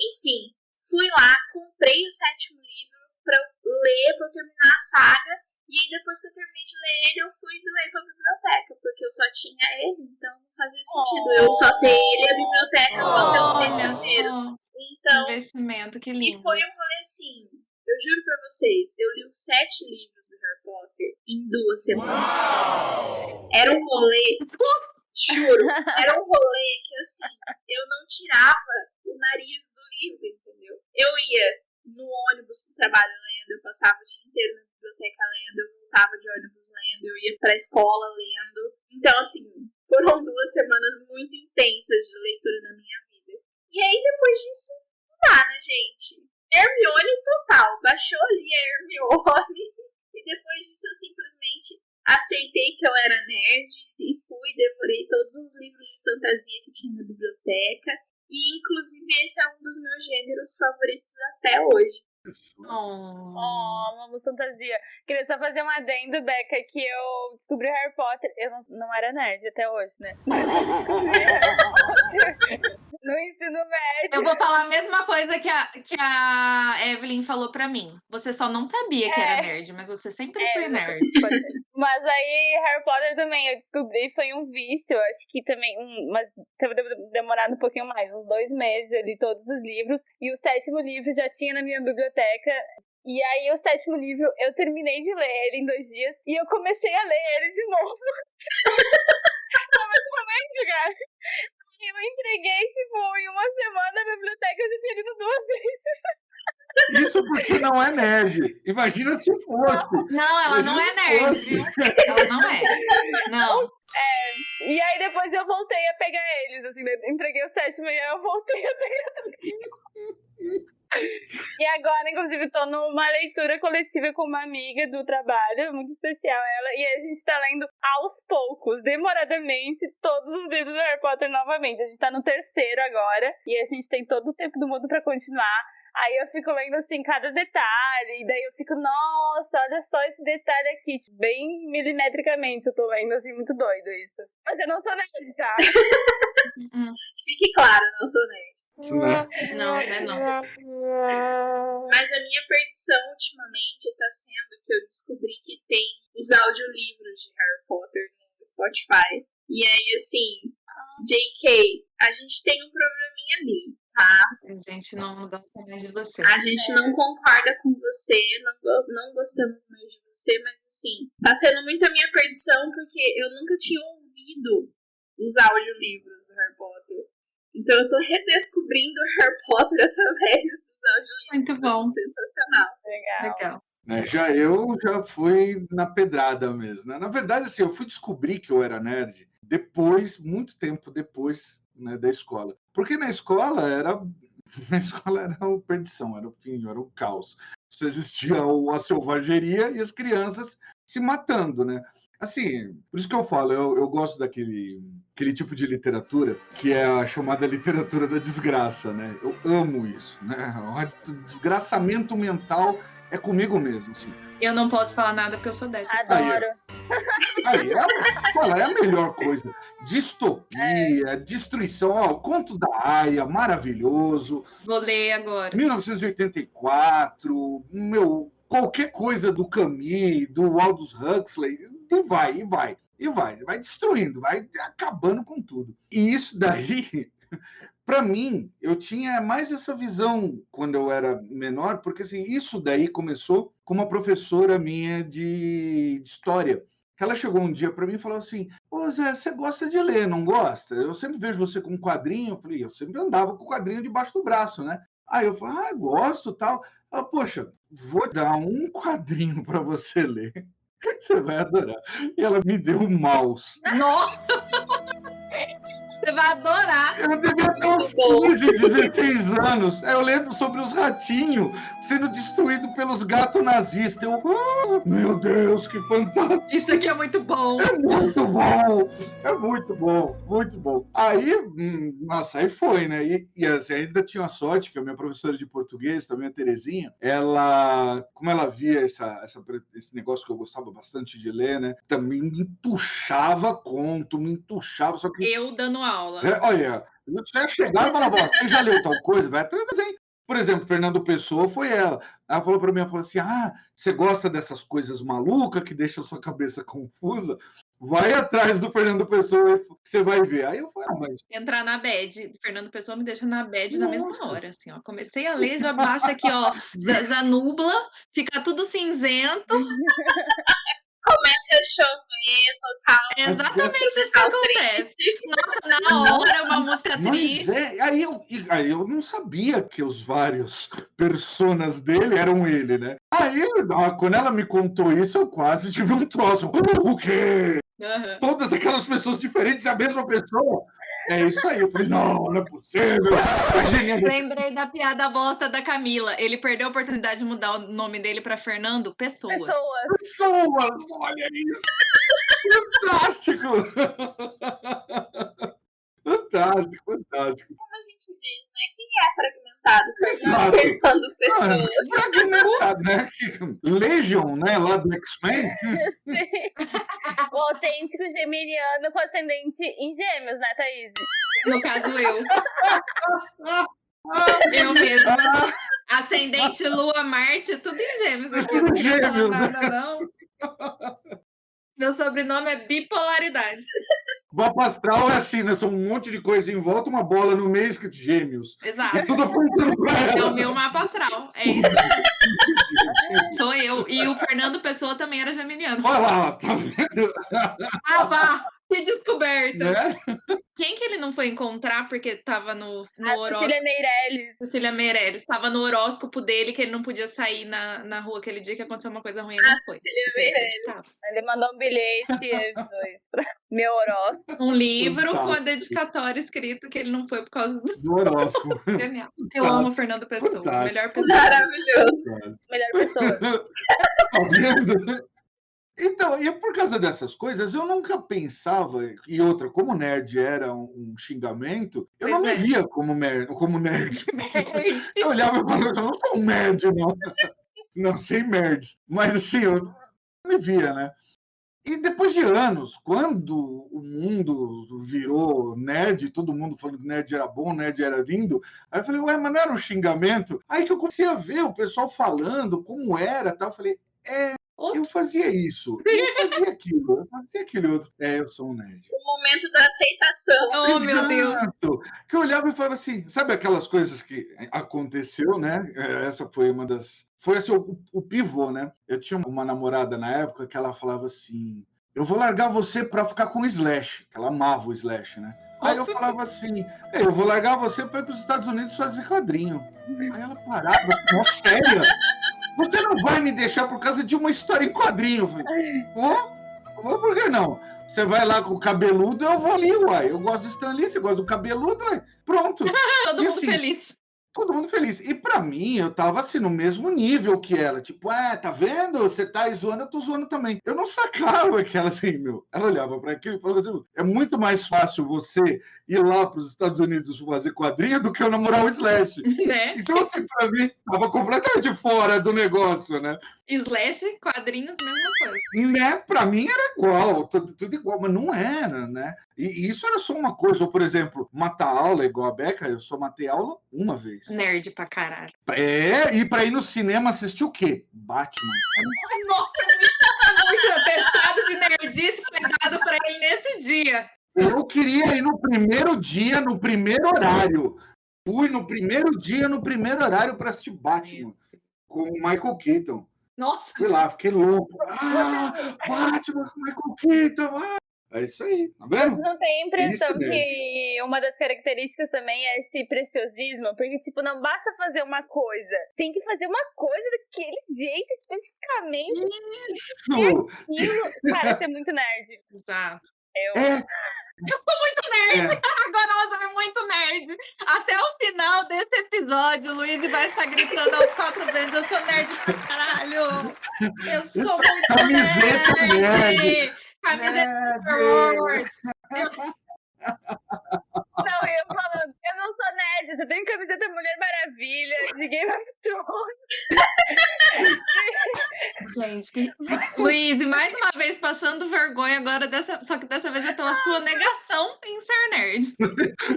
Enfim, fui lá, comprei o sétimo livro pra eu ler, pra eu terminar a saga. E aí, depois que eu terminei de ler ele, eu fui doei pra biblioteca, porque eu só tinha ele, então não fazia sentido eu só ter ele e a biblioteca só ter os 6 primeiros. Então, investimento, que lindo. E foi um rolê assim, eu juro pra vocês, eu li os 7 livros do Harry Potter em 2 semanas. Era um rolê, juro, era um rolê que assim, eu não tirava o nariz do livro, entendeu? Eu ia no ônibus pro trabalho lendo, eu passava o dia inteiro na biblioteca lendo, eu voltava de ônibus lendo, eu ia pra escola lendo. Então, assim, foram 2 semanas muito intensas de leitura na minha vida. E aí, depois disso, não dá, né, gente? Hermione total, baixou ali a Hermione, e depois disso eu simplesmente aceitei que eu era nerd, e fui, devorei todos os livros de fantasia que tinha na biblioteca. E, inclusive, esse é um dos meus gêneros favoritos até hoje. Vamos fantasia. Queria só fazer um adendo, Beca, que eu descobri Harry Potter. Eu não era nerd até hoje, né? No ensino médio. Eu vou falar a mesma coisa que a Evelyn falou pra mim. Você só não sabia que era nerd, mas você sempre foi nerd. Mas aí, Harry Potter também, eu descobri, foi um vício. Acho que também, mas teve demorado um pouquinho mais, uns 2 meses. Eu li todos os livros. E o 7º livro já tinha na minha biblioteca. E aí, o 7º livro, eu terminei de ler ele em 2 dias. E eu comecei a ler ele de novo. No mesmo momento, cara. Eu entreguei, tipo, em 1 semana a biblioteca, eu já tinha lido 2 vezes. Isso porque não é nerd. Imagina se fosse. Não, ela não é nerd, viu? Ela não é. Não. E aí depois eu voltei a pegar eles, assim, entreguei o 7º e aí eu voltei a pegar tudo. E agora, inclusive, tô numa leitura coletiva com uma amiga do trabalho, muito especial ela, e a gente tá lendo aos poucos, demoradamente, todos os livros do Harry Potter novamente. A gente tá no 3º agora, e a gente tem todo o tempo do mundo pra continuar. Aí eu fico lendo, assim, cada detalhe, e daí eu fico, nossa, olha só esse detalhe aqui, bem milimetricamente eu tô lendo, assim, muito doido isso. Mas eu não sou nerd, tá? Fique claro, não sou nerd. Não. Mas a minha perdição ultimamente tá sendo que eu descobri que tem os audiolivros de Harry Potter no Spotify. E aí, assim, JK, a gente tem um probleminha ali, tá? A gente não gosta mais de você. A gente não concorda com você, não gostamos mais de você, mas assim, tá sendo muito a minha perdição, porque eu nunca tinha ouvido os audiolivros do Harry Potter. Então eu tô redescobrindo Harry Potter através dos audiolivros. Muito bom. Sensacional. Legal. Legal. Eu já fui na pedrada mesmo, né? Na verdade, assim, eu fui descobrir que eu era nerd depois, muito tempo depois, né, da escola. Porque na escola era a perdição, era o fim, era o caos. Só existia a selvageria e as crianças se matando, né? Assim, por isso que eu falo, eu gosto daquele tipo de literatura que é a chamada literatura da desgraça, né? Eu amo isso, né? O desgraçamento mental é comigo mesmo, assim. Eu não posso falar nada porque eu sou dessa. Adoro. Aí é a melhor coisa. Distopia, destruição. Ó, o Conto da Aia, maravilhoso. Vou ler agora. 1984, qualquer coisa do Camus, do Aldous Huxley, e vai destruindo, vai acabando com tudo. E isso daí, para mim, eu tinha mais essa visão quando eu era menor, porque assim, isso daí começou com uma professora minha de história. Ela chegou um dia para mim e falou assim: "Ô Zé, você gosta de ler, não gosta? Eu sempre vejo você com um quadrinho." Eu falei: "Eu sempre andava com o quadrinho debaixo do braço, né?" Aí eu falei: "Ah, gosto, tal." Ela: "Poxa, vou dar um quadrinho para você ler. Você vai adorar." E ela me deu um mouse. Nossa! Você vai adorar. Eu devia ter uns 15, 16 anos. Eu lembro sobre os ratinhos sendo destruídos pelos gatos nazistas. Eu, meu Deus, que fantástico. Isso aqui é muito bom. É muito bom. É muito bom, muito bom. Aí, nossa, aí foi, né? E assim, ainda tinha a sorte que a minha professora de português, também a Terezinha, como ela via esse negócio que eu gostava bastante de ler, né? Também me entuchava conto, só que Eu dando aula. olha, você chegava e falava: "Ó, você já leu tal coisa? Vai atrás desenho." Por exemplo, Fernando Pessoa foi ela. Ela falou para mim, ela falou assim: "Ah, você gosta dessas coisas malucas que deixam a sua cabeça confusa? Vai atrás do Fernando Pessoa que você vai ver." Aí eu falei: "Ah, mas..." Entrar na bad. Fernando Pessoa me deixa na bad na mesma Nossa. hora, assim, ó. Comecei a ler, já baixa aqui, ó, já nubla, fica tudo cinzento. Começa a chover, tocar É exatamente isso que acontece. Nossa, na hora, uma música Mas triste. aí eu não sabia que os vários personas dele eram ele, né? Aí, quando ela me contou isso, eu quase tive um troço. O quê? Aham. Todas aquelas pessoas diferentes, a mesma pessoa? É isso aí. Eu falei: "Não é possível." A genialidade. Lembrei da piada bosta da Camila. Ele perdeu a oportunidade de mudar o nome dele pra Fernando Pessoas. Pessoas, olha isso! Fantástico! Fantástico. Como a gente diz, né? Quem é fragmentado? Exato. Fernando Pessoa. Fragmentado, né? Legion, né? Lá do X-Men. O autêntico geminiano com ascendente em gêmeos, né, Thaís? No caso, eu. Eu mesma. Ascendente, Lua, Marte, tudo em gêmeos aqui. Não queria falar Gêmeos, nada, não. Meu sobrenome é bipolaridade. Mapa astral é assim, né? São um monte de coisa em volta, uma bola no meio escrito Gêmeos. Exato. E tudo apontando pra ela. É o meu mapa astral. É isso. Sou eu. E o Fernando Pessoa também era geminiano. Olha lá, tá vendo? Ah, vá! Que descoberta! Né? Quem que ele não foi encontrar porque tava no A horóscopo? Cecília Meirelles. Cecília Meirelles. Estava no horóscopo dele que ele não podia sair na rua aquele dia que aconteceu uma coisa ruim. Ele não foi. Cecília Porque ele Meirelles. acreditava. Ele mandou um bilhete e avisou isso pra meu horóscopo. Um livro com a Fantástico. dedicatória escrito que ele não foi por causa do Do horóscopo. genial. Eu amo o Fernando Pessoa. Fantástico. Melhor pessoa. Maravilhoso. Melhor pessoa. Tá vendo? Então, e por causa dessas coisas, eu nunca pensava, e outra, como nerd era um xingamento, eu não Pois me é. via como nerd. Eu olhava e falava: "Eu não sou um nerd, não." Não, sem nerds. Mas assim, eu não me via, né? E depois de anos, quando o mundo virou nerd, todo mundo falando que nerd era bom, nerd era lindo, aí eu falei: "Ué, mas não era um xingamento?" Aí que eu comecei a ver o pessoal falando como era, tal. Eu falei: Eu fazia isso, eu fazia aquilo, eu fazia aquele outro. Eu sou um nerd. O momento da aceitação. Oh, meu Deus. Exato. Que eu olhava e falava assim, sabe aquelas coisas que aconteceu, né? Essa foi uma das... Foi assim, o pivô, né? Eu tinha uma namorada na época que ela falava assim, eu vou largar você pra ficar com o Slash, que ela amava o Slash, né? Aí eu falava assim, eu vou largar você pra ir pros Estados Unidos fazer quadrinho. Aí ela parava, nossa, sério? Você não vai me deixar por causa de uma história em quadrinho? Eu falei, vou, por que não? Você vai lá com o cabeludo, eu vou ali, uai. Eu gosto do Stan Lee, você gosta do cabeludo, uai. Pronto. Todo E mundo assim, feliz. todo mundo feliz. E pra mim, eu tava assim, no mesmo nível que ela. Tipo, tá vendo? Você tá aí zoando, eu tô zoando também. Eu não sacava que ela assim, ela olhava pra aquilo e falava assim, é muito mais fácil você ir lá pros Estados Unidos fazer quadrinho do que eu namorar o Slash. Né? Então, assim, pra mim, tava completamente fora do negócio, né? Slash, quadrinhos, mesma coisa. Né? Pra mim era igual, tudo igual, mas não era, né? E isso era só uma coisa. Ou, por exemplo, matar aula igual a Beca, eu só matei aula uma vez. Nerd pra caralho. E pra ir no cinema assistir o quê? Batman. Nossa, muito atestado de nerdice foi dado pra ele nesse dia. Eu queria ir no primeiro dia, no primeiro horário. Fui no primeiro dia, no primeiro horário para assistir Batman com o Michael Keaton. Nossa. Fui lá, fiquei louco. Batman com o Michael Keaton. É isso aí, tá vendo? Não tem a impressão Isso mesmo. que uma das características também é esse preciosismo, porque, tipo, não basta fazer uma coisa, tem que fazer uma coisa daquele jeito especificamente. Isso! Aquilo, cara, isso é muito nerd. Exato. Eu sou muito nerd. Agora ela é muito nerd. Até o final desse episódio, o Luiz vai estar gritando aos 4 vezes: eu sou nerd pra caralho. Eu sou muito Camiseta nerd. Camiseta Star Wars. Não, eu falando, eu não sou nerd, você tem camiseta Mulher Maravilha, de Game of Thrones. Gente, Luiz, mais uma vez passando vergonha agora, só que dessa vez é pela sua negação em ser nerd.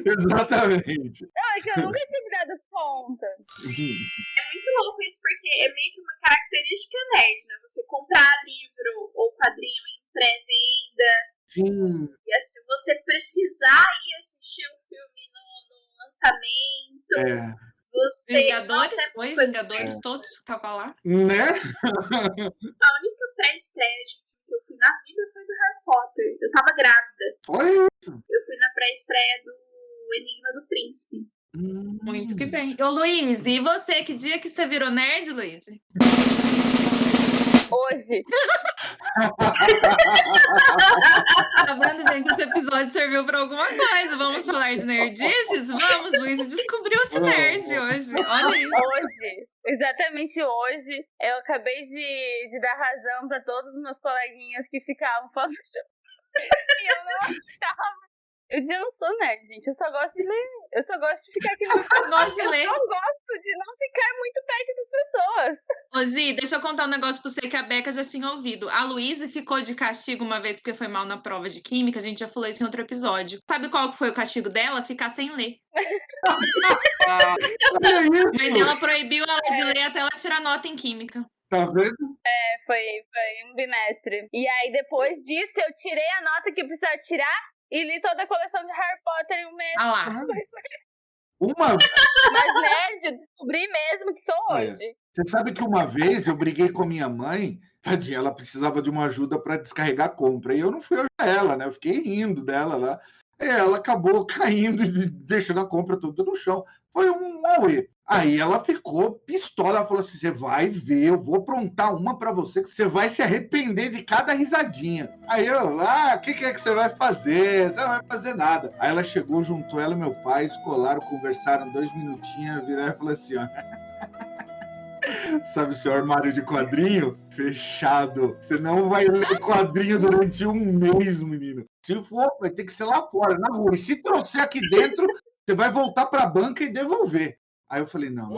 Exatamente. Não, é que eu nunca tinha me dado conta. É muito louco isso, porque é meio que uma característica nerd, né? Você comprar livro ou quadrinho em pré-venda. Sim. E assim, você precisar ir assistir um filme no lançamento. Você... Vingadores, Nossa, foi? Vingadores todos que tava lá. Né? A única pré-estreia de filme que eu fui na vida foi do Harry Potter. Eu tava grávida. Olha isso. Eu fui na pré-estreia do Enigma do Príncipe. Muito que bem. Ô, Luiz, e você? Que dia que você virou nerd, Luiz? Hoje. Tá vendo, gente? Esse episódio serviu pra alguma coisa. Vamos falar de nerdices? Vamos, Luiz descobriu esse nerd hoje. Olha isso. Hoje, exatamente hoje, eu acabei de dar razão pra todos os meus coleguinhas que ficavam falando. E eu não estava. Eu não sou nerd, gente. Eu só gosto de ler. Eu só gosto de ficar aqui no Eu gosto de ler. Eu gosto de não ficar muito perto das pessoas. Ô, Zi, deixa eu contar um negócio pra você que a Beca já tinha ouvido. A Luísa ficou de castigo uma vez porque foi mal na prova de química. A gente já falou isso em outro episódio. Sabe qual que foi o castigo dela? Ficar sem ler. Mas ela proibiu ela de ler até ela tirar nota em química. Tá vendo? Foi um bimestre. E aí, depois disso, eu tirei a nota que eu precisava tirar e li toda a coleção de Harry Potter em um mês. Ah lá. Mas nerd, eu descobri mesmo que sou hoje. Você sabe que uma vez eu briguei com a minha mãe, tadinha, ela precisava de uma ajuda para descarregar a compra. E eu não fui ajudar ela, né? Eu fiquei rindo dela lá. Ela acabou caindo e deixando a compra toda no chão. Foi um auê. Aí ela ficou pistola, ela falou assim, você vai ver, eu vou aprontar uma pra você que você vai se arrepender de cada risadinha. Aí eu, o que é que você vai fazer? Você não vai fazer nada. Aí ela chegou, juntou ela e meu pai, escolaram, conversaram 2 minutinhos, viraram e falou assim, ó... Sabe o seu armário de quadrinho? Fechado. Você não vai ler quadrinho durante um mês, menino. Se for, vai ter que ser lá fora, na rua. E se trouxer aqui dentro, você vai voltar pra banca e devolver. Aí eu falei, não.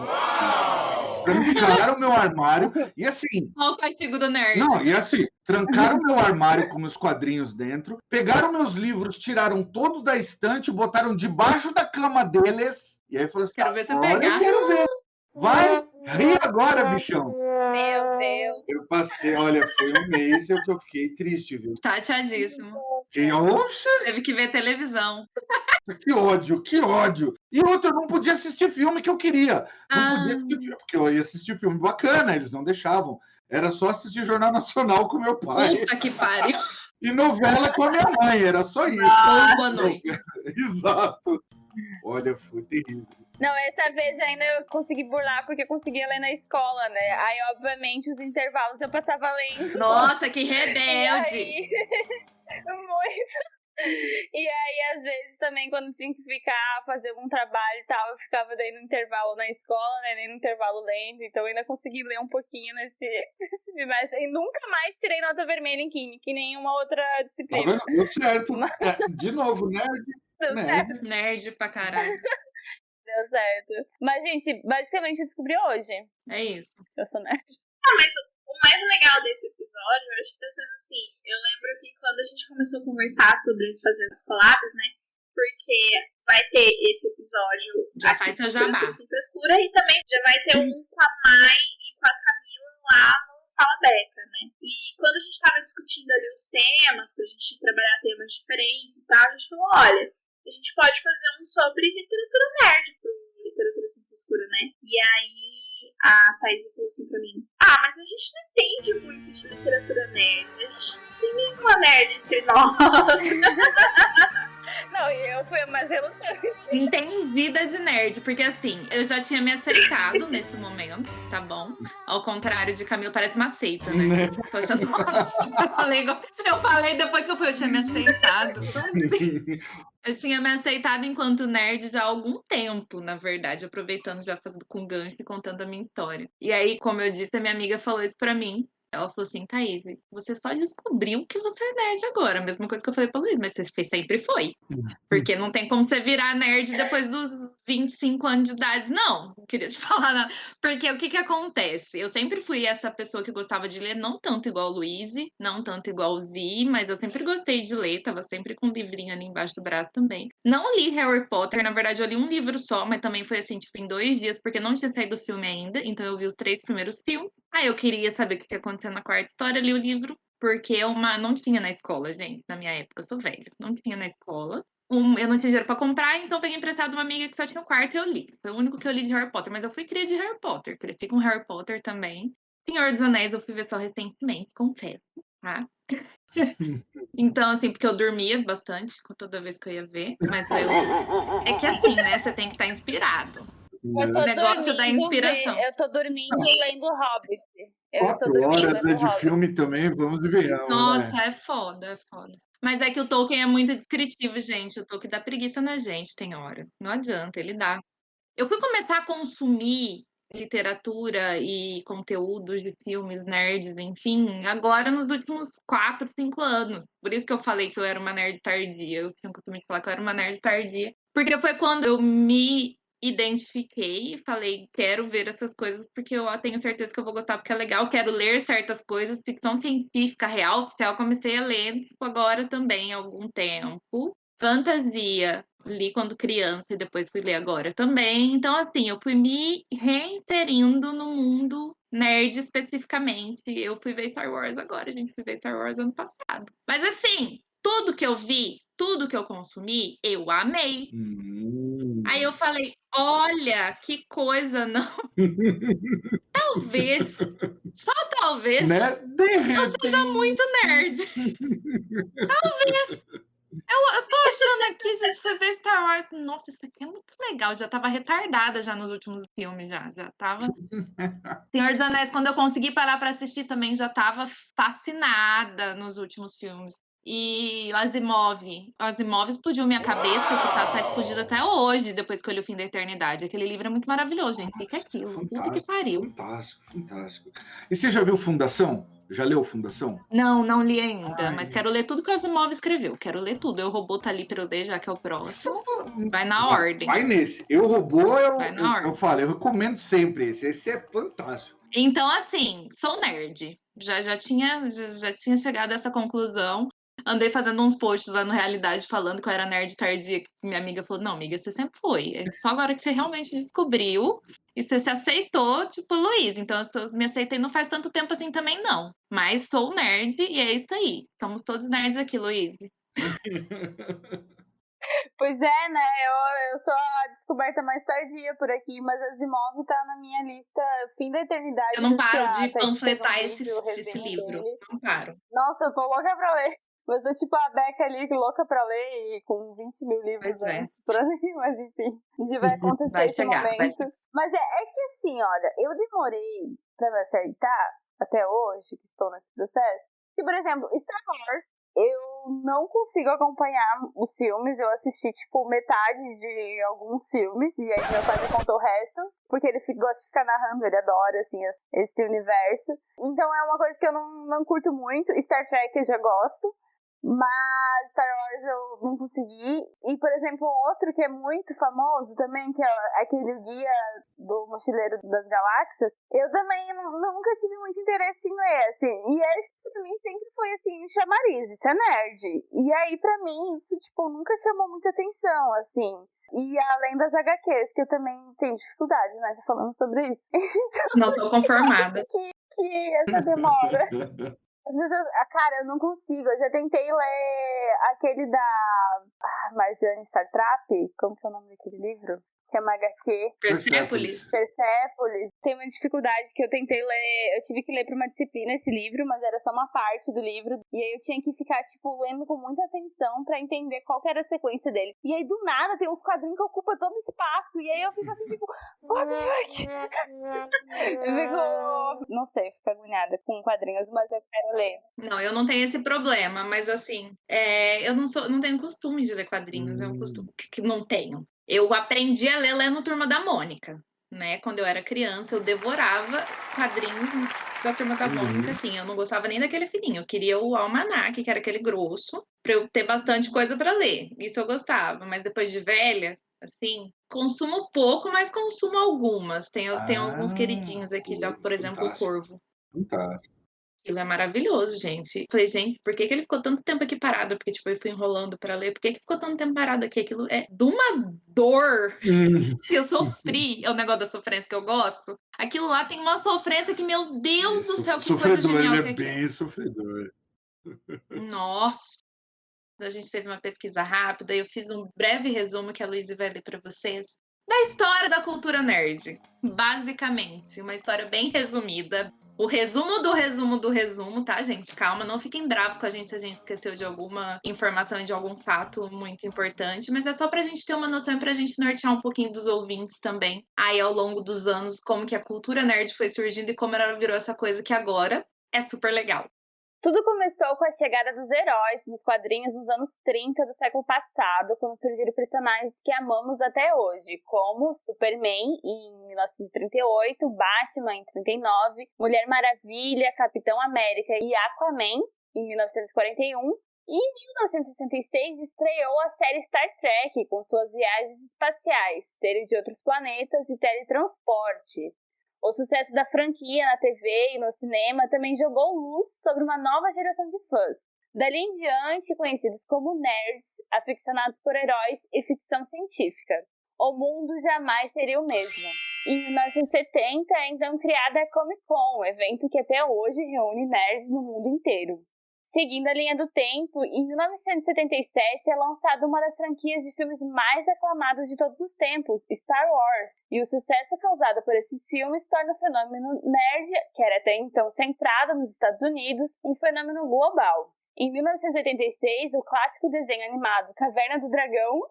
Trancaram o meu armário e assim... Olha o castigo do nerd. Não, e assim, trancaram o meu armário com meus quadrinhos dentro, pegaram meus livros, tiraram todo da estante, botaram debaixo da cama deles. E aí falou assim, Quero ver você olha, pegar. quero ver. Vai, Ri agora, bichão. Meu Deus. Eu passei, olha, foi um mês que eu fiquei triste, viu? Chateadíssimo. Oxa, Teve que ver televisão. que ódio, que ódio. E outra, eu não podia assistir filme que eu queria. Não podia assistir filme, porque eu ia assistir filme bacana, eles não deixavam. Era só assistir Jornal Nacional com meu pai. Puta que pariu. E novela com a minha mãe, era só isso. Boa noite. Exato. Olha, foi terrível. Não, essa vez ainda eu consegui burlar porque eu conseguia ler na escola, né? Aí, obviamente, os intervalos eu passava lendo. Nossa, que rebelde. Muito. E aí, às vezes, também, quando tinha que ficar, fazer algum trabalho e tal, eu ficava daí no intervalo na escola, né? Nem no intervalo lendo. Então, eu ainda consegui ler um pouquinho nesse bimestre. E nunca mais tirei nota vermelha em química, em nenhuma outra disciplina. Tá vendo? Deu certo. De novo, nerd. Deu certo. Nerd pra caralho. Deu certo. Mas, gente, basicamente eu descobri hoje. É isso. Eu sou nerd. Mas o mais legal desse episódio, eu acho que tá sendo assim, eu lembro que quando a gente começou a conversar sobre fazer as collabs, né, porque vai ter esse episódio Já faz seu jabá. Sem Frescura, e também já vai ter um com a Mai e com a Camila lá no Fala Beca, né, e quando a gente tava discutindo ali os temas, pra gente trabalhar temas diferentes e tal, a gente falou, olha, a gente pode fazer um sobre literatura nerd pro Literatura Sem Frescura, né? E aí a Thaís falou assim pra mim, mas a gente não entende muito de literatura nerd, a gente não tem nenhuma nerd entre nós. Não, e eu fui a mais relutante. Entendida de nerd, porque assim, eu já tinha me aceitado nesse momento, tá bom? Ao contrário de Camila, parece uma seita, né? Tô achando ótimo. Eu falei depois que eu tinha me aceitado. Eu tinha me aceitado enquanto nerd já há algum tempo, na verdade, aproveitando já com gancho e contando a minha história. E aí, como eu disse, a minha amiga falou isso pra mim. Ela falou assim, Thaís, você só descobriu que você é nerd agora. A mesma coisa que eu falei pra Luiz, mas você sempre foi. Porque não tem como você virar nerd depois dos 25 anos de idade. Não queria te falar nada. Porque o que acontece? Eu sempre fui essa pessoa que gostava de ler, não tanto igual o Luiz, não tanto igual o Zi, mas eu sempre gostei de ler, tava sempre com um livrinho ali embaixo do braço também. Não li Harry Potter, na verdade eu li um livro só, mas também foi assim, tipo, em 2 dias, porque não tinha saído o filme ainda, então eu vi os 3 primeiros filmes. Aí eu queria saber o que ia acontecer na quarta história, li o livro, porque não tinha na escola, gente, na minha época, eu sou velha, não tinha na escola. Eu não tinha dinheiro pra comprar, então eu peguei emprestado uma amiga que só tinha o quarto e eu li. Foi o único que eu li de Harry Potter, mas eu fui cria de Harry Potter, cresci com Harry Potter também. Senhor dos Anéis eu fui ver só recentemente, confesso, tá? Então, assim, porque eu dormia bastante toda vez que eu ia ver, mas é que assim, né, você tem que estar inspirado. O negócio da inspiração. Eu tô dormindo lendo Hobbit. 4 horas de Hobbit. Filme também, vamos ver. Nossa, né? É foda. Mas é que o Tolkien é muito descritivo, gente. O Tolkien dá preguiça na gente, tem hora. Não adianta, ele dá. Eu fui começar a consumir literatura e conteúdos de filmes, nerds, enfim, agora nos últimos 4, 5 anos. Por isso que eu falei que eu era uma nerd tardia. Eu tinha o costume de falar que eu era uma nerd tardia. Porque foi quando eu me identifiquei e falei, quero ver essas coisas porque eu tenho certeza que eu vou gostar, porque é legal, quero ler certas coisas, ficção científica, real, oficial, comecei a ler tipo, agora também há algum tempo. Fantasia, li quando criança e depois fui ler agora também. Então, assim, eu fui me reinserindo no mundo nerd especificamente. Eu fui ver Star Wars agora, a gente fui ver Star Wars ano passado. Mas, assim, tudo que eu vi, tudo que eu consumi, eu amei. Aí eu falei, olha, que coisa, não. Talvez, só talvez, né? eu seja muito nerd. Talvez. Eu tô achando aqui, gente, foi ver Star Wars. Nossa, isso aqui é muito legal. Já tava retardada já nos últimos filmes, já tava. Senhor dos Anéis, quando eu consegui parar pra assistir também, já tava fascinada nos últimos filmes. E Asimov explodiu minha cabeça, que tá explodido até hoje, depois que eu li O Fim da Eternidade. Aquele livro é muito maravilhoso, gente. Fica aquilo. Tudo que pariu. Fantástico. E você já viu Fundação? Já leu Fundação? Não li ainda, mas quero ler tudo que o Asimov escreveu. Quero ler tudo. Eu Robô tá ali pra eu ler, já que é o próximo. Vai na ordem. Vai nesse. Eu Robô, eu falo, eu recomendo sempre esse. Esse é fantástico. Então, assim, sou nerd. Já tinha chegado a essa conclusão. Andei fazendo uns posts lá no Realidade falando que eu era nerd tardia. Minha amiga falou, não, amiga, você sempre foi. É só agora que você realmente descobriu e você se aceitou, tipo, Luiz. Então, me aceitei não faz tanto tempo assim também, não. Mas sou nerd e é isso aí. Somos todos nerds aqui, Luiz. Pois é, né? Eu sou a descoberta mais tardia por aqui, mas Asimov tá na minha lista fim da eternidade. Eu não paro de Thaís fez panfletar vídeo, esse resenha livro. dele. Não paro. Nossa, eu tô louca pra ler. Eu sou tipo a Beca ali, louca pra ler e com 20 mil livros Pois é. antes pra ler, mas enfim, a gente vai acontecer Vai esse chegar, vai momento. chegar. Mas é que assim, olha, eu demorei pra me acertar até hoje, que estou nesse processo, que, por exemplo, Star Wars, eu não consigo acompanhar os filmes, eu assisti, tipo, metade de alguns filmes, e aí meu pai me contou o resto, porque ele gosta de ficar narrando, ele adora, assim, esse universo. Então é uma coisa que eu não curto muito. Star Trek eu já gosto, mas Star Wars eu não consegui. E, por exemplo, outro que é muito famoso também, que é aquele Guia do Mochileiro das Galáxias, eu também nunca tive muito interesse em ler, assim. E esse pra mim sempre foi, assim, chamariz, isso é nerd. E aí, pra mim, isso, tipo, nunca chamou muita atenção, assim. E além das HQs, que eu também tenho dificuldade, né, já falando sobre isso. Não tô conformada. Que essa demora. Às vezes, cara, eu não consigo. Eu já tentei ler aquele da Marjane Satrapi. Como que é o nome daquele livro? Que é uma HQ. Persepolis. Persepolis. Tem uma dificuldade que eu tentei ler. Eu tive que ler pra uma disciplina esse livro, mas era só uma parte do livro. E aí eu tinha que ficar, tipo, lendo com muita atenção pra entender qual que era a sequência dele. E aí, do nada, tem uns quadrinhos que ocupam todo o espaço. E aí eu fico assim, tipo, what the fuck? Eu fico, não sei, fico agoniada com quadrinhos, mas eu quero ler. Não, eu não tenho esse problema, mas assim, eu não tenho costume de ler quadrinhos, é um costume que não tenho. Eu aprendi a ler lendo Turma da Mônica, né? Quando eu era criança, eu devorava quadrinhos da Turma da Mônica, assim, eu não gostava nem daquele fininho, eu queria o almanaque, que era aquele grosso, pra eu ter bastante coisa pra ler. Isso eu gostava, mas depois de velha, assim, consumo pouco, mas consumo algumas. Tem alguns queridinhos aqui, já, por exemplo, o Corvo. Fantástico. Aquilo é maravilhoso, gente. Falei, gente, por que ele ficou tanto tempo aqui parado? Porque, tipo, eu fui enrolando pra ler. Por que ficou tanto tempo parado aqui? Aquilo é de uma dor que eu sofri. É o negócio da sofrência que eu gosto. Aquilo lá tem uma sofrência que, meu Deus do céu, que coisa genial ele que é é aquilo. bem sofredor. Nossa! A gente fez uma pesquisa rápida e eu fiz um breve resumo que a Luísa vai ler pra vocês. Da história da cultura nerd. Basicamente, uma história bem resumida. O resumo do resumo do resumo, tá, gente? Calma, não fiquem bravos com a gente se a gente esqueceu de alguma informação e de algum fato muito importante, mas é só pra gente ter uma noção e pra gente nortear um pouquinho dos ouvintes também. Aí, ao longo dos anos, como que a cultura nerd foi surgindo e como ela virou essa coisa que agora é super legal. Tudo começou com a chegada dos heróis nos quadrinhos nos anos 30 do século passado, quando surgiram personagens que amamos até hoje, como Superman em 1938, Batman em 39, Mulher Maravilha, Capitão América e Aquaman em 1941. E em 1966 estreou a série Star Trek, com suas viagens espaciais, seres de outros planetas e teletransporte. O sucesso da franquia na TV e no cinema também jogou luz sobre uma nova geração de fãs. Dali em diante, conhecidos como nerds, aficionados por heróis e ficção científica. O mundo jamais seria o mesmo. Em 1970 é então criada a Comic Con, evento que até hoje reúne nerds no mundo inteiro. Seguindo a linha do tempo, em 1977 é lançada uma das franquias de filmes mais aclamadas de todos os tempos, Star Wars, e o sucesso causado por esses filmes torna o fenômeno nerd, que era até então centrado nos Estados Unidos, um fenômeno global. Em 1986, o clássico desenho animado Caverna do Dragão,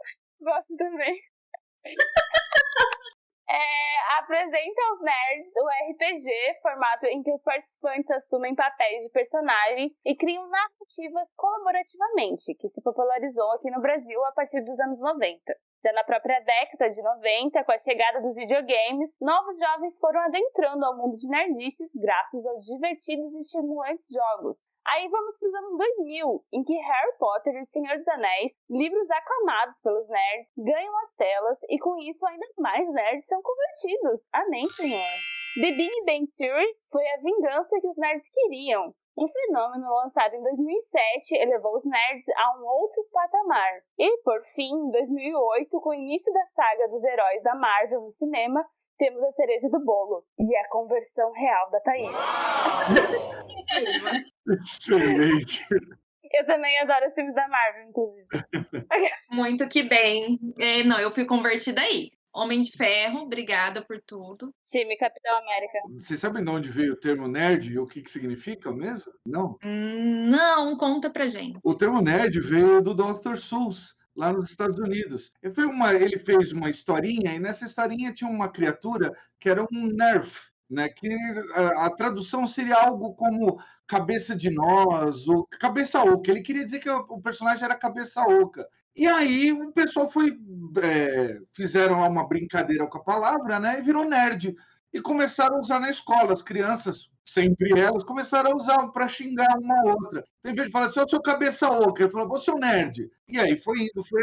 gosto também, apresenta aos nerds o RPG, formato em que os participantes assumem papéis de personagens e criam narrativas colaborativamente, que se popularizou aqui no Brasil a partir dos anos 90. Já na própria década de 90, com a chegada dos videogames, novos jovens foram adentrando ao mundo de nerdices graças aos divertidos e estimulantes jogos. Aí vamos para os anos 2000, em que Harry Potter e o Senhor dos Anéis, livros aclamados pelos nerds, ganham as telas e com isso ainda mais nerds são convertidos. Amém, senhor! The Big Bang Theory foi a vingança que os nerds queriam. Um fenômeno lançado em 2007 elevou os nerds a um outro patamar. E, por fim, em 2008, com o início da saga dos heróis da Marvel no cinema, temos a cereja do bolo e a conversão real da Thaís. Excelente. Eu também adoro os filmes da Marvel, inclusive. Muito que bem. Não, eu fui convertida aí. Homem de Ferro, obrigada por tudo. Time Capitão América. Vocês sabem de onde veio o termo nerd e o que significa mesmo? Não? Não, conta pra gente. O termo nerd veio do Dr. Seuss, lá nos Estados Unidos. Ele fez uma historinha, e nessa historinha tinha uma criatura que era um Nerf, né? Que a tradução seria algo como cabeça de nós, ou cabeça oca. Ele queria dizer que o personagem era cabeça oca. E aí o pessoal fizeram uma brincadeira com a palavra, né? E virou nerd. E começaram a usar na escola. As crianças, sempre elas, começaram a usar para xingar uma a outra. Em vez de falar assim, ô seu cabeça oca, ele falou, você é o nerd. E aí foi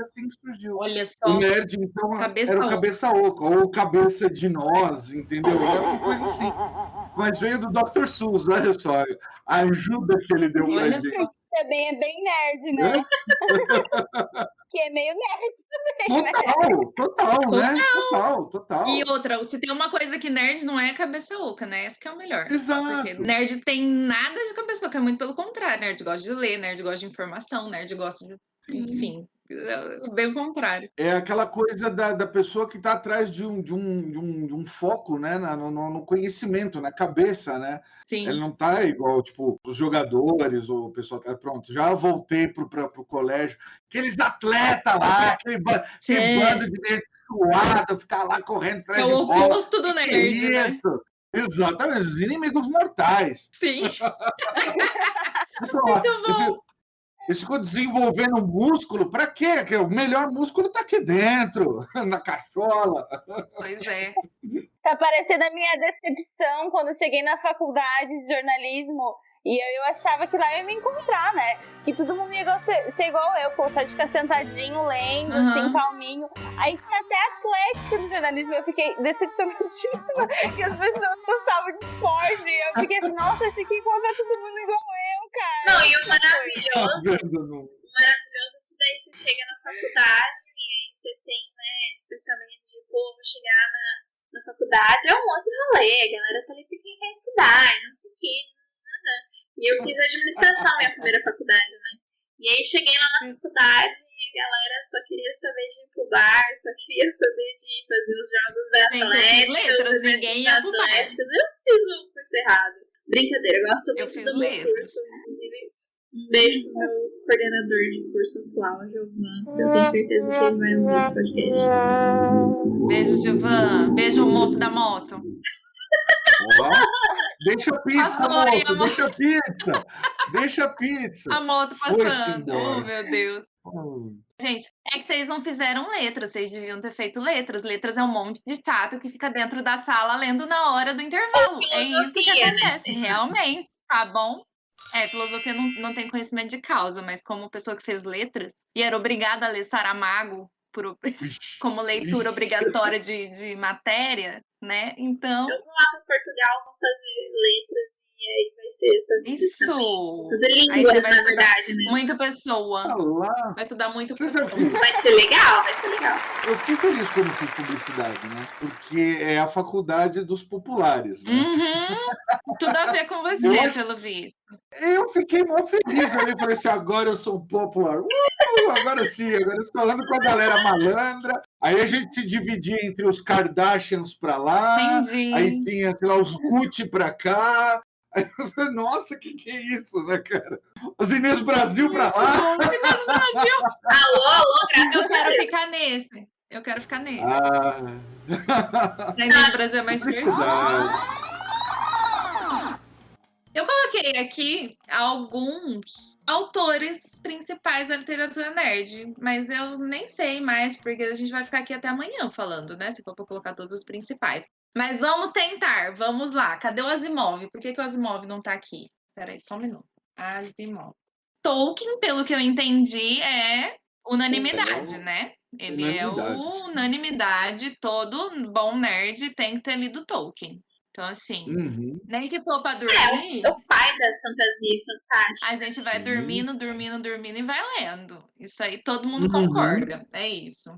assim que surgiu. Olha só. O nerd, então, era o cabeça oca, ou cabeça de nós, entendeu? Era uma coisa assim. Mas veio do Dr. Seuss, olha só, a ajuda que ele deu pra gente. Também é bem nerd, né? Que é meio nerd também, Total, né? Total. E outra, se tem uma coisa que nerd não é cabeça oca, né? Essa que é o melhor. Exato. Porque nerd tem nada de cabeça oca, é muito pelo contrário. Nerd gosta de ler, nerd gosta de informação, nerd gosta de... Enfim, bem o contrário. É aquela coisa da pessoa que está atrás de um foco, né? No conhecimento, na cabeça, né? Sim. Ele não está igual, tipo, os jogadores ou o pessoal tá pronto. Já voltei pro colégio. Aqueles atletas lá, aquele bando de nerd suado, ficar lá correndo atrás de bola. É o oposto do nerd, né? Isso. Exatamente, os inimigos mortais. Sim. Muito bom. Eles ficam desenvolvendo músculo, para quê? Porque o melhor músculo está aqui dentro, na cachola. Pois é. Tá parecendo a minha decepção quando eu cheguei na faculdade de jornalismo e eu achava que lá eu ia me encontrar, né? Que todo mundo ia ser igual eu, só de ficar sentadinho, lendo, assim, calminho. Aí tinha até atlética no jornalismo, eu fiquei decepcionadíssima que as pessoas gostavam de esporte. Eu fiquei assim, nossa, eu achei que ia encontrar todo mundo igual eu, cara. Não, e o maravilhoso é que daí você chega na faculdade e aí você tem, né, esse pensamento de, pô, vou chegar na faculdade, é um outro rolê, a galera tá ali porque quer estudar e não sei o que. E eu fiz administração, minha primeira faculdade, né? E aí cheguei lá na faculdade e a galera só queria saber de ir pro bar, só queria saber de fazer os jogos da Atlética, ninguém ia pro bar. Eu fiz o curso errado. Brincadeira, eu gosto muito do meu letras. curso, inclusive. Um beijo pro meu coordenador de curso atual, Giovan, que eu tenho certeza que ele vai ouvir esse podcast. Beijo, Giovan. Beijo, moço da moto. Deixa a pizza, moço, deixa a pizza. A moto passando. Oh, meu Deus. Gente, é que vocês não fizeram letras, vocês deviam ter feito letras. Letras é um monte de chato que fica dentro da sala lendo na hora do intervalo. É isso que acontece, né? Realmente, tá bom? Filosofia não tem conhecimento de causa, mas como pessoa que fez letras e era obrigada a ler Saramago como leitura obrigatória de matéria, né? Então... Eu vou lá para Portugal, vou fazer letras e aí vai ser essa vida. Isso! Fazer línguas, na verdade, né? Muita pessoa. Vai estudar muito. Vai ser legal. Eu fiquei feliz quando fiz publicidade, né? Porque é a faculdade dos populares, né? Tudo a ver com você, pelo visto. Eu fiquei mó feliz. Eu falei assim, agora eu sou popular. Agora sim, agora eu estou falando com a galera malandra. Aí a gente se dividia entre os Kardashians pra lá. Entendi. Aí tinha, sei lá, os Gucci pra cá. Aí eu falei, nossa, que é isso, né, cara? Os Inês Brasil pra lá. Alô, graças Eu quero ficar nesse. Eu quero ficar nesse. Inês Brasil é mais divertido. Eu coloquei aqui alguns autores principais da literatura nerd, mas eu nem sei mais, porque a gente vai ficar aqui até amanhã falando, né? Se for para colocar todos os principais. Mas vamos tentar, vamos lá. Cadê o Asimov? Por que o Asimov não tá aqui? Peraí, só um minuto. Asimov. Tolkien, pelo que eu entendi, é unanimidade, né? Ele é unanimidade. Todo bom nerd tem que ter lido Tolkien. Então, assim, Uhum. nem que for pra dormir, É o pai da fantasia fantástica. a gente vai Sim. dormindo e vai lendo. Isso aí todo mundo Uhum. concorda. É isso.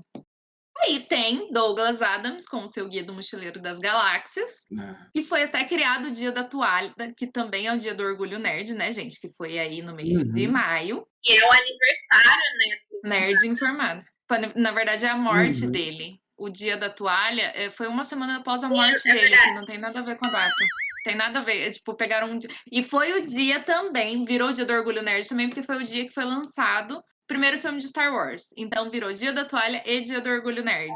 Aí tem Douglas Adams com o seu Guia do Mochileiro das Galáxias, que foi até criado o Dia da Toalha, que também é o Dia do Orgulho Nerd, né, gente? Que foi aí no mês de maio. E é o aniversário, né? Nerd informado. Na verdade, é a morte Uhum. dele. O Dia da Toalha foi uma semana após a Sim, morte é dele, verdade. assim, não tem nada a ver com a data. Tem nada a ver. É, tipo, pegaram um dia. E foi o dia também, virou o Dia do Orgulho Nerd também, porque foi o dia que foi lançado o primeiro filme de Star Wars. Então virou Dia da Toalha e Dia do Orgulho Nerd.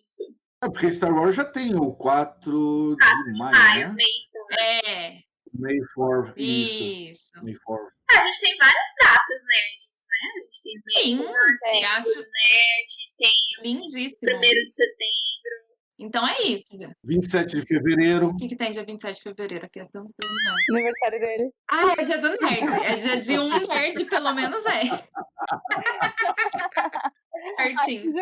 Isso. É porque Star Wars já tem o 4 de maio, Maio, né? May 4. É, May 4, isso. isso. May 4. A gente tem várias datas nerds, né? A gente tem May 4, Sim, tem acho Nerd, tem lindíssimo. 1º de setembro. Então é isso. 27 de fevereiro. O que tem dia 27 de fevereiro aqui? Aniversário dele. Ah, é dia do nerd. É dia de um nerd, pelo menos é. Certinho. 1º de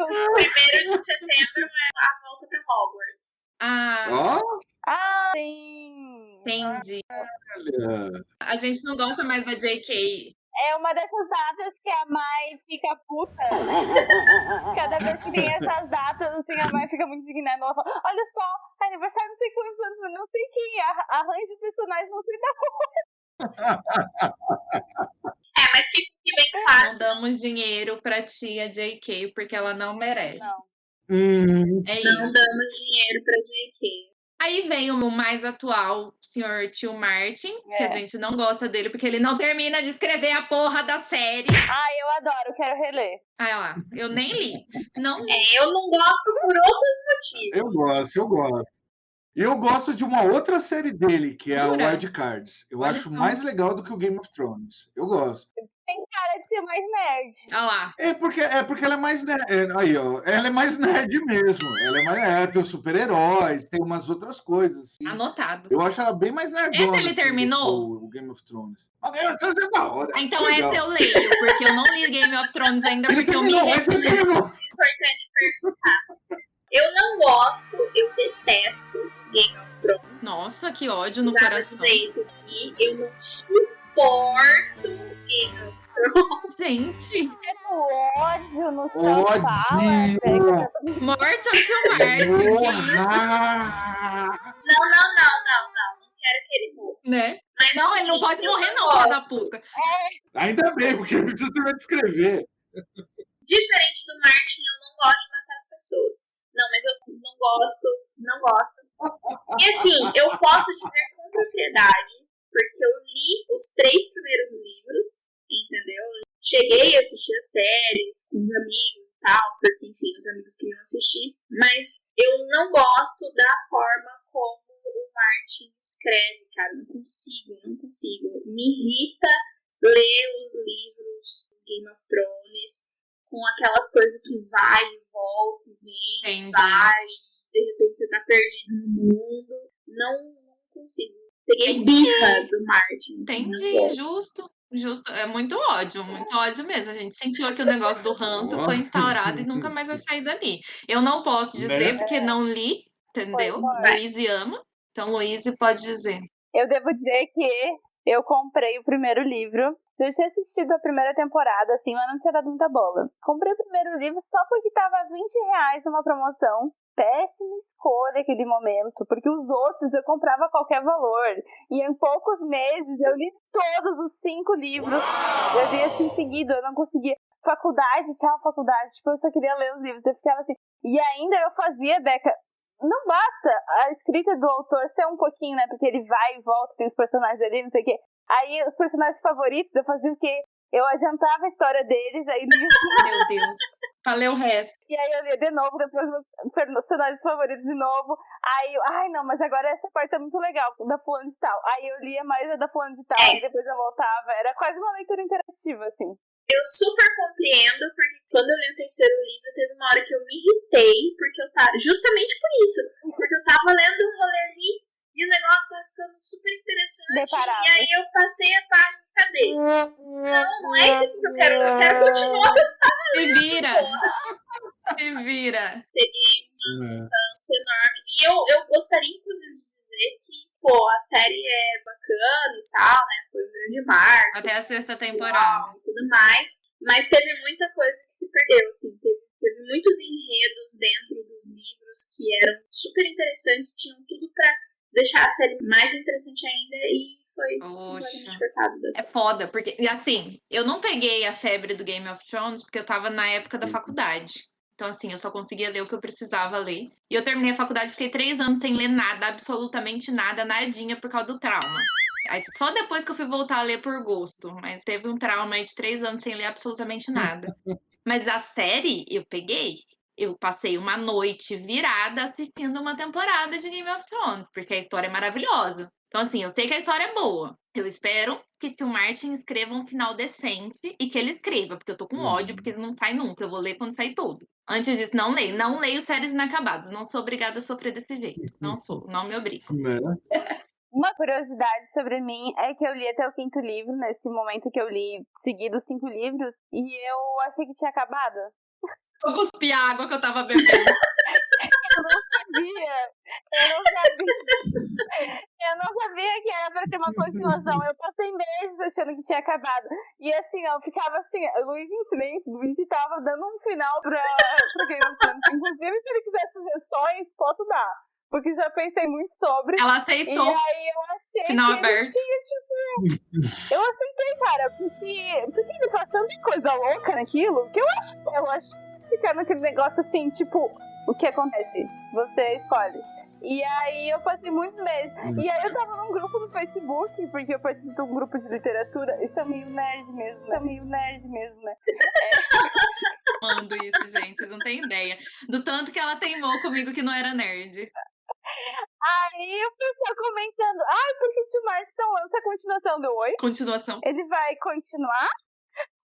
setembro é a volta pra Hogwarts. Ah, Ó, Ah, sim! entendi. olha. A gente não gosta mais da JK. É uma dessas datas que a Mai fica puta. Cada vez que tem essas datas, assim, a Mai fica muito indignada. Ela fala, olha só, aniversário não sei quantos anos, não sei quem, arranja personagens, não sei da Mas que bem claro. Não damos dinheiro pra tia JK porque ela não merece. Não. É Não isso. damos dinheiro pra JK. Aí vem o mais atual, senhor Tio Martin, que a gente não gosta dele porque ele não termina de escrever a porra da série. Ah, eu adoro, quero reler. Ah lá, eu nem li. Não Eu não gosto por outros motivos. Eu gosto. Eu gosto de uma outra série dele, que é a Jura? Wild Cards. Eu Olha acho só. mais legal do que o Game of Thrones. Eu gosto. Tem cara de ser mais nerd. Ah lá. É porque ela é mais nerd. Aí, ó, ela é mais nerd mesmo. Ela é mais tem os super-heróis, tem umas outras coisas. Assim. Anotado. Eu acho ela bem mais nerdona. Esse ele terminou? O Game of Thrones. O Game of Thrones é da hora. Então legal. essa eu leio, porque eu não li Game of Thrones ainda, porque eu me Esse ele terminou. Importante perguntar. Eu não gosto, eu detesto Game of Thrones. Nossa, que ódio no Precisava coração. dizer isso aqui. Eu não suporto Game of Thrones. Gente, É ódio no seu Ódio. fala. morte ao Tio Martin, que isso, Não quero que ele morra. né? Mas, Não, ele não assim, pode eu morrer não, filha da gosto. puta. Ainda bem, porque eu preciso terminar de escrever. Diferente do Martin, eu não gosto de matar as pessoas. Não, mas eu não gosto. E assim, eu posso dizer com propriedade, porque eu li os 3 primeiros livros, entendeu? Cheguei a assistir as séries com os amigos e tal, porque, enfim, os amigos queriam assistir. Mas eu não gosto da forma como o Martin escreve, cara. Não consigo. Me irrita ler os livros do Game of Thrones com aquelas coisas que vai e volta e vem, Entendi. vai, e de repente você tá perdido no mundo. Não consigo. Peguei Entendi. birra do Martin. Entendi, justo. É muito ódio mesmo. A gente sentiu que o negócio do ranço foi instaurado e nunca mais vai sair dali. Eu não posso dizer Né? porque não li, entendeu? Foi. Luiz ama, então Luiz pode dizer. Eu devo dizer que eu comprei o primeiro livro. Já tinha assistido a primeira temporada, assim, mas não tinha dado muita bola. Comprei o primeiro livro só porque tava R$20 numa promoção. Péssima escolha aquele momento, porque os outros eu comprava a qualquer valor. E em poucos meses eu li todos os 5 livros. Eu li assim seguido, eu não conseguia. Faculdade, tipo, eu só queria ler os livros. Eu ficava assim. E ainda eu fazia, Beca. Não basta a escrita do autor ser um pouquinho, né? Porque ele vai e volta, tem os personagens ali, não sei o quê. Aí os personagens favoritos, eu fazia o quê? Eu adiantava a história deles, aí lia. Meu Deus. Falei o resto. E aí eu lia de novo, depois os personagens favoritos de novo. Aí eu, ai não, mas agora essa parte é muito legal, da fulano de tal. Aí eu lia mais a da fulano de tal, e depois eu voltava. Era quase uma leitura interativa, assim. Eu super compreendo, porque quando eu li o 3º livro, teve uma hora que eu me irritei, porque eu tava. Justamente por isso. Porque eu tava lendo um rolê ali e o negócio tava ficando super interessante. Deparado. E aí eu passei a página, cadê? Não é isso aqui que eu quero. Eu quero continuar. Se vira. Peguei uma mudança enorme. E eu gostaria, inclusive, de dizer dizer que, pô, a série é bacana e tal, né? Foi um grande marco. Até a 6ª temporada. E tudo mais. Mas teve muita coisa que se perdeu, assim. Teve muitos enredos dentro dos livros que eram super interessantes, tinham tudo pra deixar a série mais interessante ainda e foi completamente cortado. É foda, porque, assim, eu não peguei a febre do Game of Thrones porque eu tava na época da faculdade. Então, assim, eu só conseguia ler o que eu precisava ler. E eu terminei a faculdade, fiquei 3 anos sem ler nada, absolutamente nada, nadinha, por causa do trauma. Aí, só depois que eu fui voltar a ler por gosto. Mas teve um trauma aí de 3 anos sem ler absolutamente nada. Mas a série, eu peguei. Eu passei uma noite virada assistindo uma temporada de Game of Thrones, porque a história é maravilhosa. Então, assim, eu sei que a história é boa. Eu espero que Tio Martin escreva um final decente e que ele escreva, porque eu tô com ódio, porque ele não sai nunca. Eu vou ler quando sair tudo. Antes disso, não leio. Não leio séries inacabadas. Não sou obrigada a sofrer desse jeito. Não sou. Não me obrigo. Uma curiosidade sobre mim é que eu li até o 5º livro, nesse momento que eu li seguidos 5 livros, e eu achei que tinha acabado. Eu cuspi a água que eu tava bebendo. Eu não sabia que era pra ter uma continuação. Eu passei meses achando que tinha acabado. E assim, eu ficava assim, Luiz em silêncio, Luiz tava dando um final pra Game of Thrones. Inclusive, se ele quiser sugestões, posso dar. Porque já pensei muito sobre. Ela aceitou. E aí eu achei final que aberto. Ele tinha, tipo... Eu aceitei, cara, porque ele faz tanta coisa louca naquilo, que eu acho que fica naquele negócio assim, tipo, o que acontece? Você escolhe. E aí eu passei muitos meses. E aí eu tava num grupo no Facebook, porque eu participo de um grupo de literatura. Isso é meio nerd mesmo, né? Mando isso, gente. Vocês não têm ideia. Do tanto que ela teimou comigo que não era nerd. Aí o pessoal comentando, porque o Tio Martin lança a continuação do Oi? Continuação. Ele vai continuar?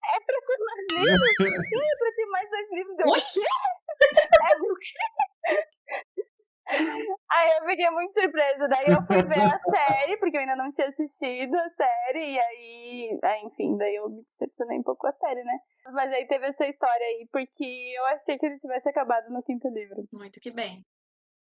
É pra ter mais livros? Sim, é pra ter mais 2 livros. Oi? É do quê? Aí eu fiquei muito surpresa. Daí eu fui ver a série, porque eu ainda não tinha assistido a série. E aí enfim, daí eu me decepcionei um pouco com a série, né? Mas aí teve essa história aí, porque eu achei que ele tivesse acabado no 5º livro. Muito que bem.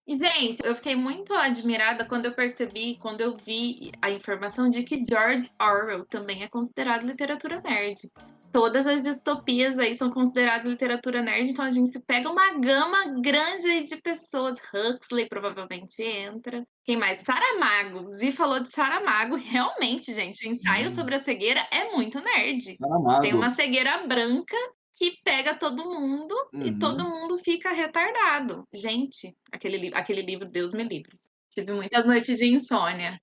E, gente, eu fiquei muito admirada quando eu vi a informação de que George Orwell também é considerado literatura nerd. Todas as distopias aí são consideradas literatura nerd, então a gente pega uma gama grande aí de pessoas. Huxley provavelmente entra. Quem mais? Saramago. Zi falou de Saramago. Realmente, gente, o ensaio sobre a cegueira é muito nerd. Saramago. Tem uma cegueira branca que pega todo mundo e todo mundo fica retardado. Gente, aquele livro, Deus me livre. Tive muitas noites de insônia.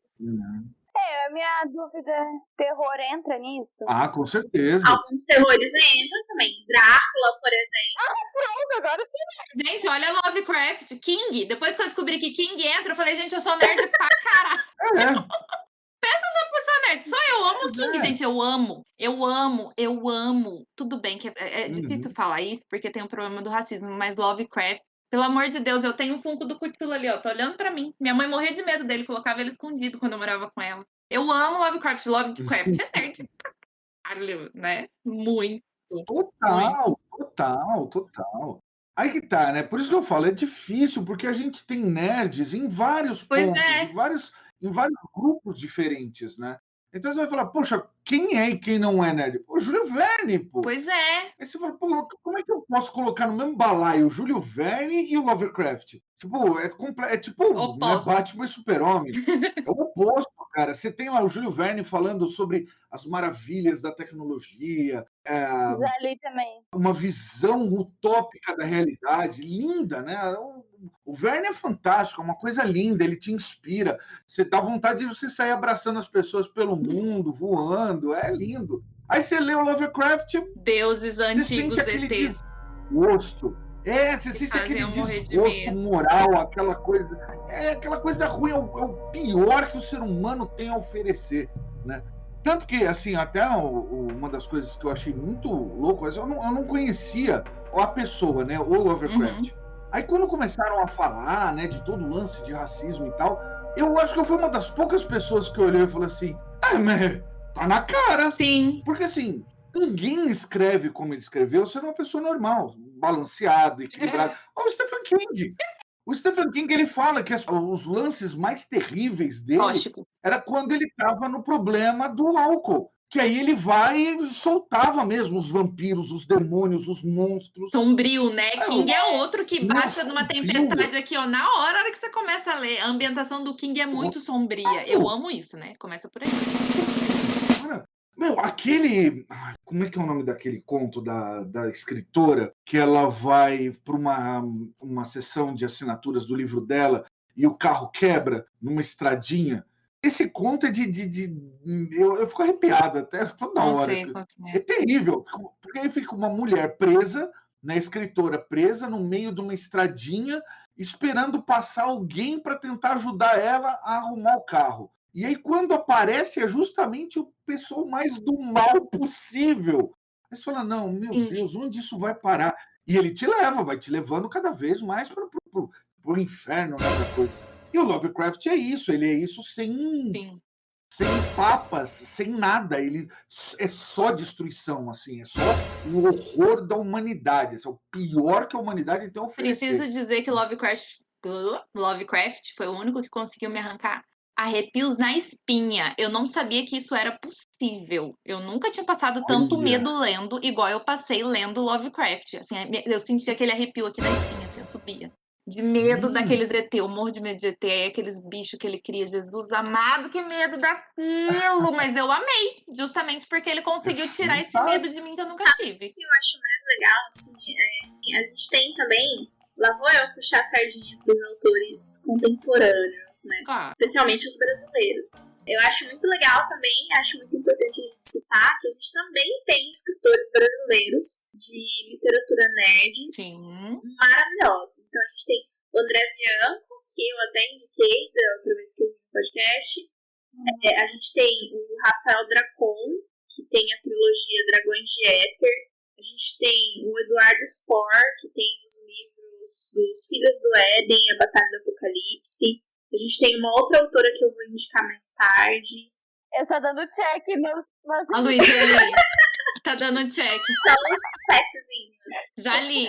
A minha dúvida, terror entra nisso? Com certeza. Alguns terrores entram também. Drácula, por exemplo. Pronto, agora sim. Gente, olha Lovecraft, King. Depois que eu descobri que King entra, eu falei, gente, eu sou nerd pra caralho. Pensa numa pessoa nerd. Só eu amo King, gente. Eu amo. Tudo bem que é difícil falar isso, porque tem um problema do racismo, mas Lovecraft, pelo amor de Deus, eu tenho um Funko do Cthulhu ali, ó. Tá olhando pra mim. Minha mãe morria de medo dele, colocava ele escondido quando eu morava com ela. Eu amo Lovecraft. Lovecraft é nerd pra caralho, né? Muito. Total. Aí que tá, né? Por isso que eu falo, é difícil, porque a gente tem nerds em vários pontos, em vários grupos diferentes, né? Então você vai falar, poxa, quem é e quem não é nerd? O Júlio Verne, pô. Pois é. Aí você fala, pô, como é que eu posso colocar no mesmo balaio o Júlio Verne e o Lovecraft? Tipo, é tipo né, Batman e Super-Homem. É o oposto, cara. Você tem lá o Júlio Verne falando sobre as maravilhas da tecnologia. Já li também. Uma visão utópica da realidade, linda, né? O Verne é fantástico, é uma coisa linda, ele te inspira. Você dá vontade de você sair abraçando as pessoas pelo mundo, voando, é lindo. Aí você lê o Lovecraft... Deuses antigos, você sente aquele desgosto. Você sente aquele desgosto moral, aquela coisa... aquela coisa ruim, é o pior que o ser humano tem a oferecer, né? Tanto que, assim, até uma das coisas que eu achei muito louco, eu não conhecia a pessoa, né? O Lovecraft. Aí quando começaram a falar, né, de todo o lance de racismo e tal, eu acho que eu fui uma das poucas pessoas que olhei e falei assim, mas tá na cara. Sim. Porque assim, ninguém escreve como ele escreveu sendo uma pessoa normal, balanceado, equilibrado. O Stephen King. O Stephen King, ele fala que os lances mais terríveis dele Tóxico. era quando ele estava no problema do álcool. Que aí ele vai e soltava mesmo os vampiros, os demônios, os monstros. Sombrio, né? King é outro que baixa Nossa, numa sombrio. tempestade aqui, ó, na hora que você começa a ler. A ambientação do King é muito sombria. Eu amo isso, né? Começa por aí. Cara, meu, aquele. Como é que é o nome daquele conto da escritora que ela vai para uma sessão de assinaturas do livro dela e o carro quebra numa estradinha? Esse conto é eu fico arrepiado até toda Não hora. sei qual que É é. terrível, porque aí fica uma mulher presa, né, escritora presa no meio de uma estradinha, esperando passar alguém para tentar ajudar ela a arrumar o carro. E aí, quando aparece, é justamente o pessoal mais do mal possível. Aí você fala, não, meu Deus, onde isso vai parar? E ele te leva, vai te levando cada vez mais para o inferno, né, da coisa. E o Lovecraft é isso, ele é isso Sim. sem papas, sem nada. Ele é só destruição, assim, é só o horror da humanidade. Esse é o pior que a humanidade tem a oferecer. Preciso dizer que Lovecraft foi o único que conseguiu me arrancar arrepios na espinha. Eu não sabia que isso era possível. Eu nunca tinha passado tanto Olha. medo lendo, igual eu passei lendo Lovecraft. Assim, eu sentia aquele arrepio aqui na espinha, assim, eu subia. De medo daqueles ET, eu morro de medo de ET, aqueles bichos que ele cria, Jesus amado, que medo daquilo! Mas eu amei, justamente porque ele conseguiu tirar esse medo de mim que eu nunca tive. O que eu acho mais legal, assim, a gente tem também, lá vou eu puxar a sardinha para os autores contemporâneos, né? Ah. Especialmente os brasileiros. Eu acho muito legal também, acho muito importante citar que a gente também tem escritores brasileiros de literatura nerd maravilhosos. Então a gente tem o André Bianco, que eu até indiquei da outra vez que eu vi no podcast. A gente tem o Rafael Dracon, que tem a trilogia Dragões de Éter. A gente tem o Eduardo Spohr, que tem os livros dos Filhos do Éden e a Batalha do Apocalipse. A gente tem uma outra autora que eu vou indicar mais tarde. Eu tô dando check nos... A Luísa ali tá dando check. São os checkzinhos. Já li.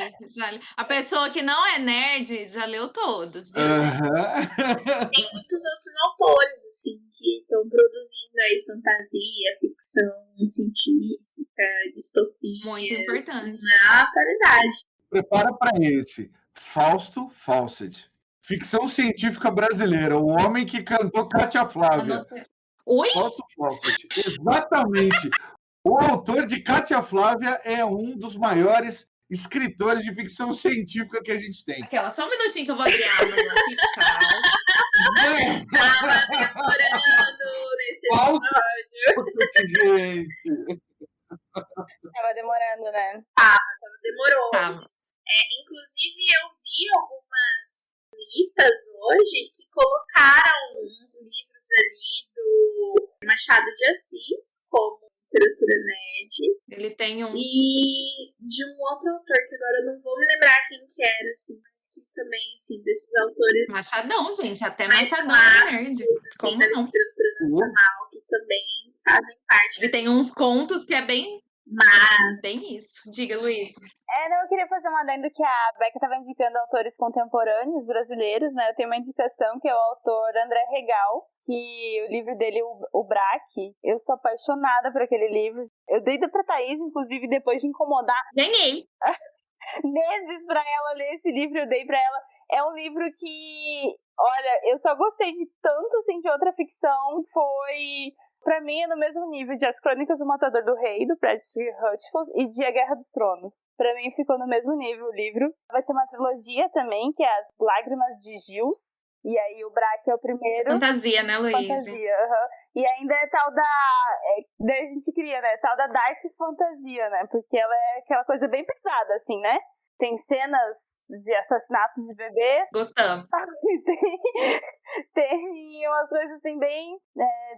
A pessoa que não é nerd já leu todos, viu? Tem muitos outros autores, assim, que estão produzindo aí fantasia, ficção científica, distopias. Muito importante. Na atualidade. Prepara para esse. Fausto Fawcett. Ficção científica brasileira. O homem que cantou Cátia Flávia. Oi? Fausto Fawcett. Exatamente. O autor de Cátia Flávia é um dos maiores escritores de ficção científica que a gente tem. Só um minutinho que eu vou abrir a Amazon aqui, Tava demorando nesse episódio. Gente. Tava demorando, né? Demorou. Inclusive, eu vi algumas listas hoje que colocaram uns livros ali do Machado de Assis como literatura nerd. Ele tem um... E de um outro autor que agora eu não vou me lembrar quem que era, assim, mas que também, assim, desses autores... Machadão, gente, até mais Machadão clássicos, é nerd. assim, Como da não? literatura nacional, que também fazem parte. Ele tem uns contos que é bem... Mas... Bem isso. Diga, Luiz. Eu queria fazer uma adendo que a Beca estava indicando autores contemporâneos brasileiros, né? Eu tenho uma indicação que é o autor André Regal, que o livro dele, o Braque, eu sou apaixonada por aquele livro. Eu dei pra Thaís, inclusive, depois de incomodar Ganhei meses pra ela ler esse livro, eu dei pra ela. É um livro que, olha, eu só gostei de tanto, assim, de outra ficção, foi... Pra mim é no mesmo nível de As Crônicas do Matador do Rei, do Bradley Hutchins, e de A Guerra dos Tronos. Pra mim ficou no mesmo nível o livro. Vai ser uma trilogia também, que é As Lágrimas de Gils. E aí o Braque é o primeiro. Fantasia, né, Luiz? Fantasia, E ainda é tal da... daí a gente cria, né? Tal da Dark Fantasia, né? Porque ela é aquela coisa bem pesada, assim, né? Tem cenas de assassinatos de bebês. Gostamos. Tem umas coisas assim bem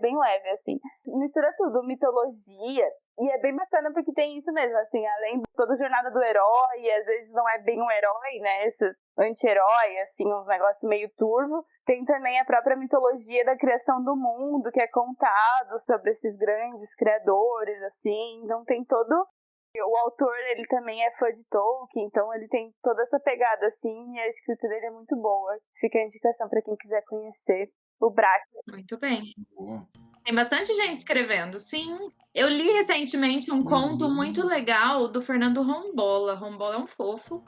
leve, assim. Mistura tudo, mitologia. E é bem bacana porque tem isso mesmo, assim, além de toda a jornada do herói, e às vezes não é bem um herói, né? Esse anti-herói, assim, uns negócios meio turvo. Tem também a própria mitologia da criação do mundo, que é contado sobre esses grandes criadores, assim. Então tem todo O autor, ele também é fã de Tolkien, então ele tem toda essa pegada, assim, e a escrita dele é muito boa. Fica a indicação pra quem quiser conhecer o Braque. Muito bem. Boa. Tem bastante gente escrevendo, sim. Eu li recentemente um conto muito legal do Fernando Rombola. Rombola é um fofo.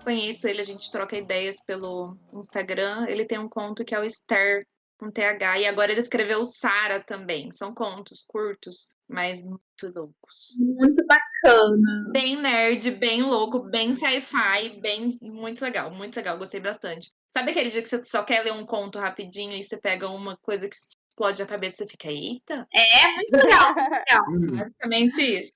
Conheço ele, a gente troca ideias pelo Instagram. Ele tem um conto que é o Esther, com TH. E agora ele escreveu o Sara também. São contos curtos, mas muito loucos. Muito bacana. Bem nerd, bem louco, bem sci-fi, bem muito legal, gostei bastante. Sabe aquele dia que você só quer ler um conto rapidinho e você pega uma coisa que explode a cabeça e você fica, eita? É, muito legal, muito legal. Basicamente isso.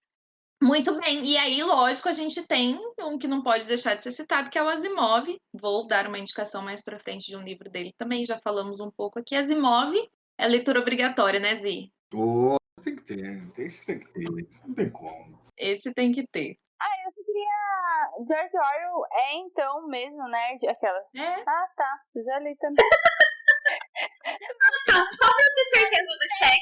Muito bem, e aí, lógico, a gente tem um que não pode deixar de ser citado, que é o Asimov. Vou dar uma indicação mais pra frente de um livro dele também, já falamos um pouco aqui. Asimov é leitura obrigatória, né, Zi? Boa. Tem que ter. Isso tem que ter. Não tem como. Esse tem que ter. Eu só queria... George Orwell é, então, mesmo nerd? Aquelas. É. Ah, tá. Já li também. Então, só pra eu ter certeza do check.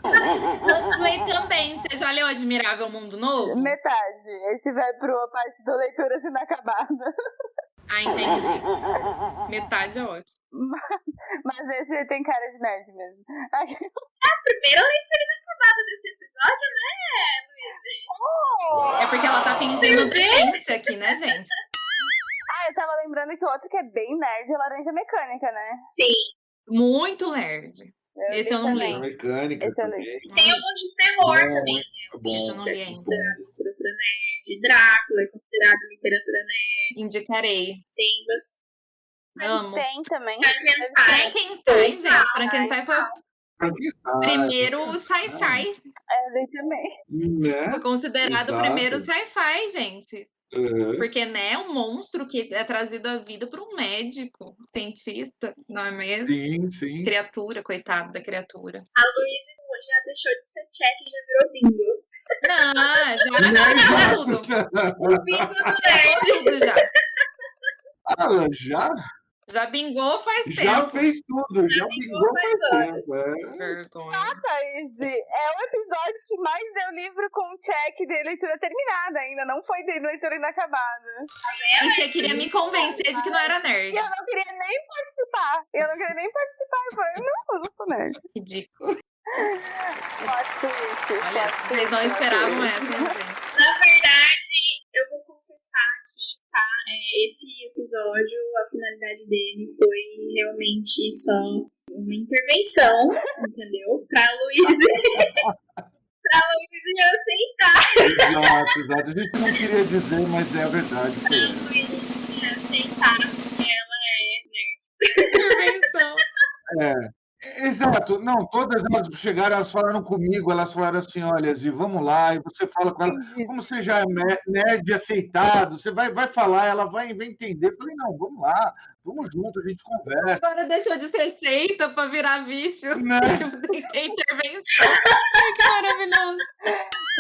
Huxley também. Você já leu Admirável Mundo Novo? Metade. Esse vai pra parte do Leituras Inacabadas. Ah, entendi. Metade é ótimo. Mas esse tem cara de nerd mesmo. A primeira leitura inacabada desse episódio, né, Luísa? É porque ela tá fingindo demência aqui, né, gente? Eu tava lembrando que o outro que é bem nerd é Laranja Mecânica, né? Sim. Muito nerd. Esse eu não li. A mecânica Esse eu também. li. E tem alguns de terror também, né? Muito Esse eu bom. não li É ainda. considerado literatura nerd. Drácula é considerado literatura nerd. Indicarei. Tem bastante. Amo. Tem também. Frankenstein. Frankenstein, gente. Frankenstein foi o Frankenstein. primeiro sci-fi. Eu li também. Né? Foi considerado o Exato. primeiro sci-fi, gente. Uhum. Porque, né, um monstro que é trazido à vida por um médico, cientista, não é mesmo? Sim, sim. Criatura, coitado da criatura. A Luísa já deixou de ser check e já virou bingo. Não, já tudo. O bingo check. Chegou tudo já. Ela já Já bingou faz já tempo. fez tudo. Já bingou faz tempo. É. Vergonha. Thaís, é o episódio que mais deu livro com check de leitura terminada ainda. Não foi de leitura inacabada. E você queria me convencer de que não era E nerd. eu não queria nem participar. Eu falei, não, eu não sou nerd. Ridículo. Olha, Plot vocês não twist. esperavam essa, hein, gente? Na verdade, eu vou confessar aqui, tá? Esse episódio, a finalidade dele foi realmente só uma intervenção, entendeu? Pra Luísa. Pra Luísa aceitar. Exato. A gente não queria dizer, mas é a verdade. Pra Luísa aceitar que ela é nerd. Intervenção. Exato. Não, todas elas chegaram, elas falaram comigo, elas falaram assim, olha, Zi, vamos lá, e você fala com ela, como você já é nerd aceitado, você vai falar, ela vai entender. Eu falei, não, vamos lá, vamos junto, a gente conversa. Agora deixou de ser seita pra virar vício. Né? Tipo, tem intervenção. Ai, que maravilhoso.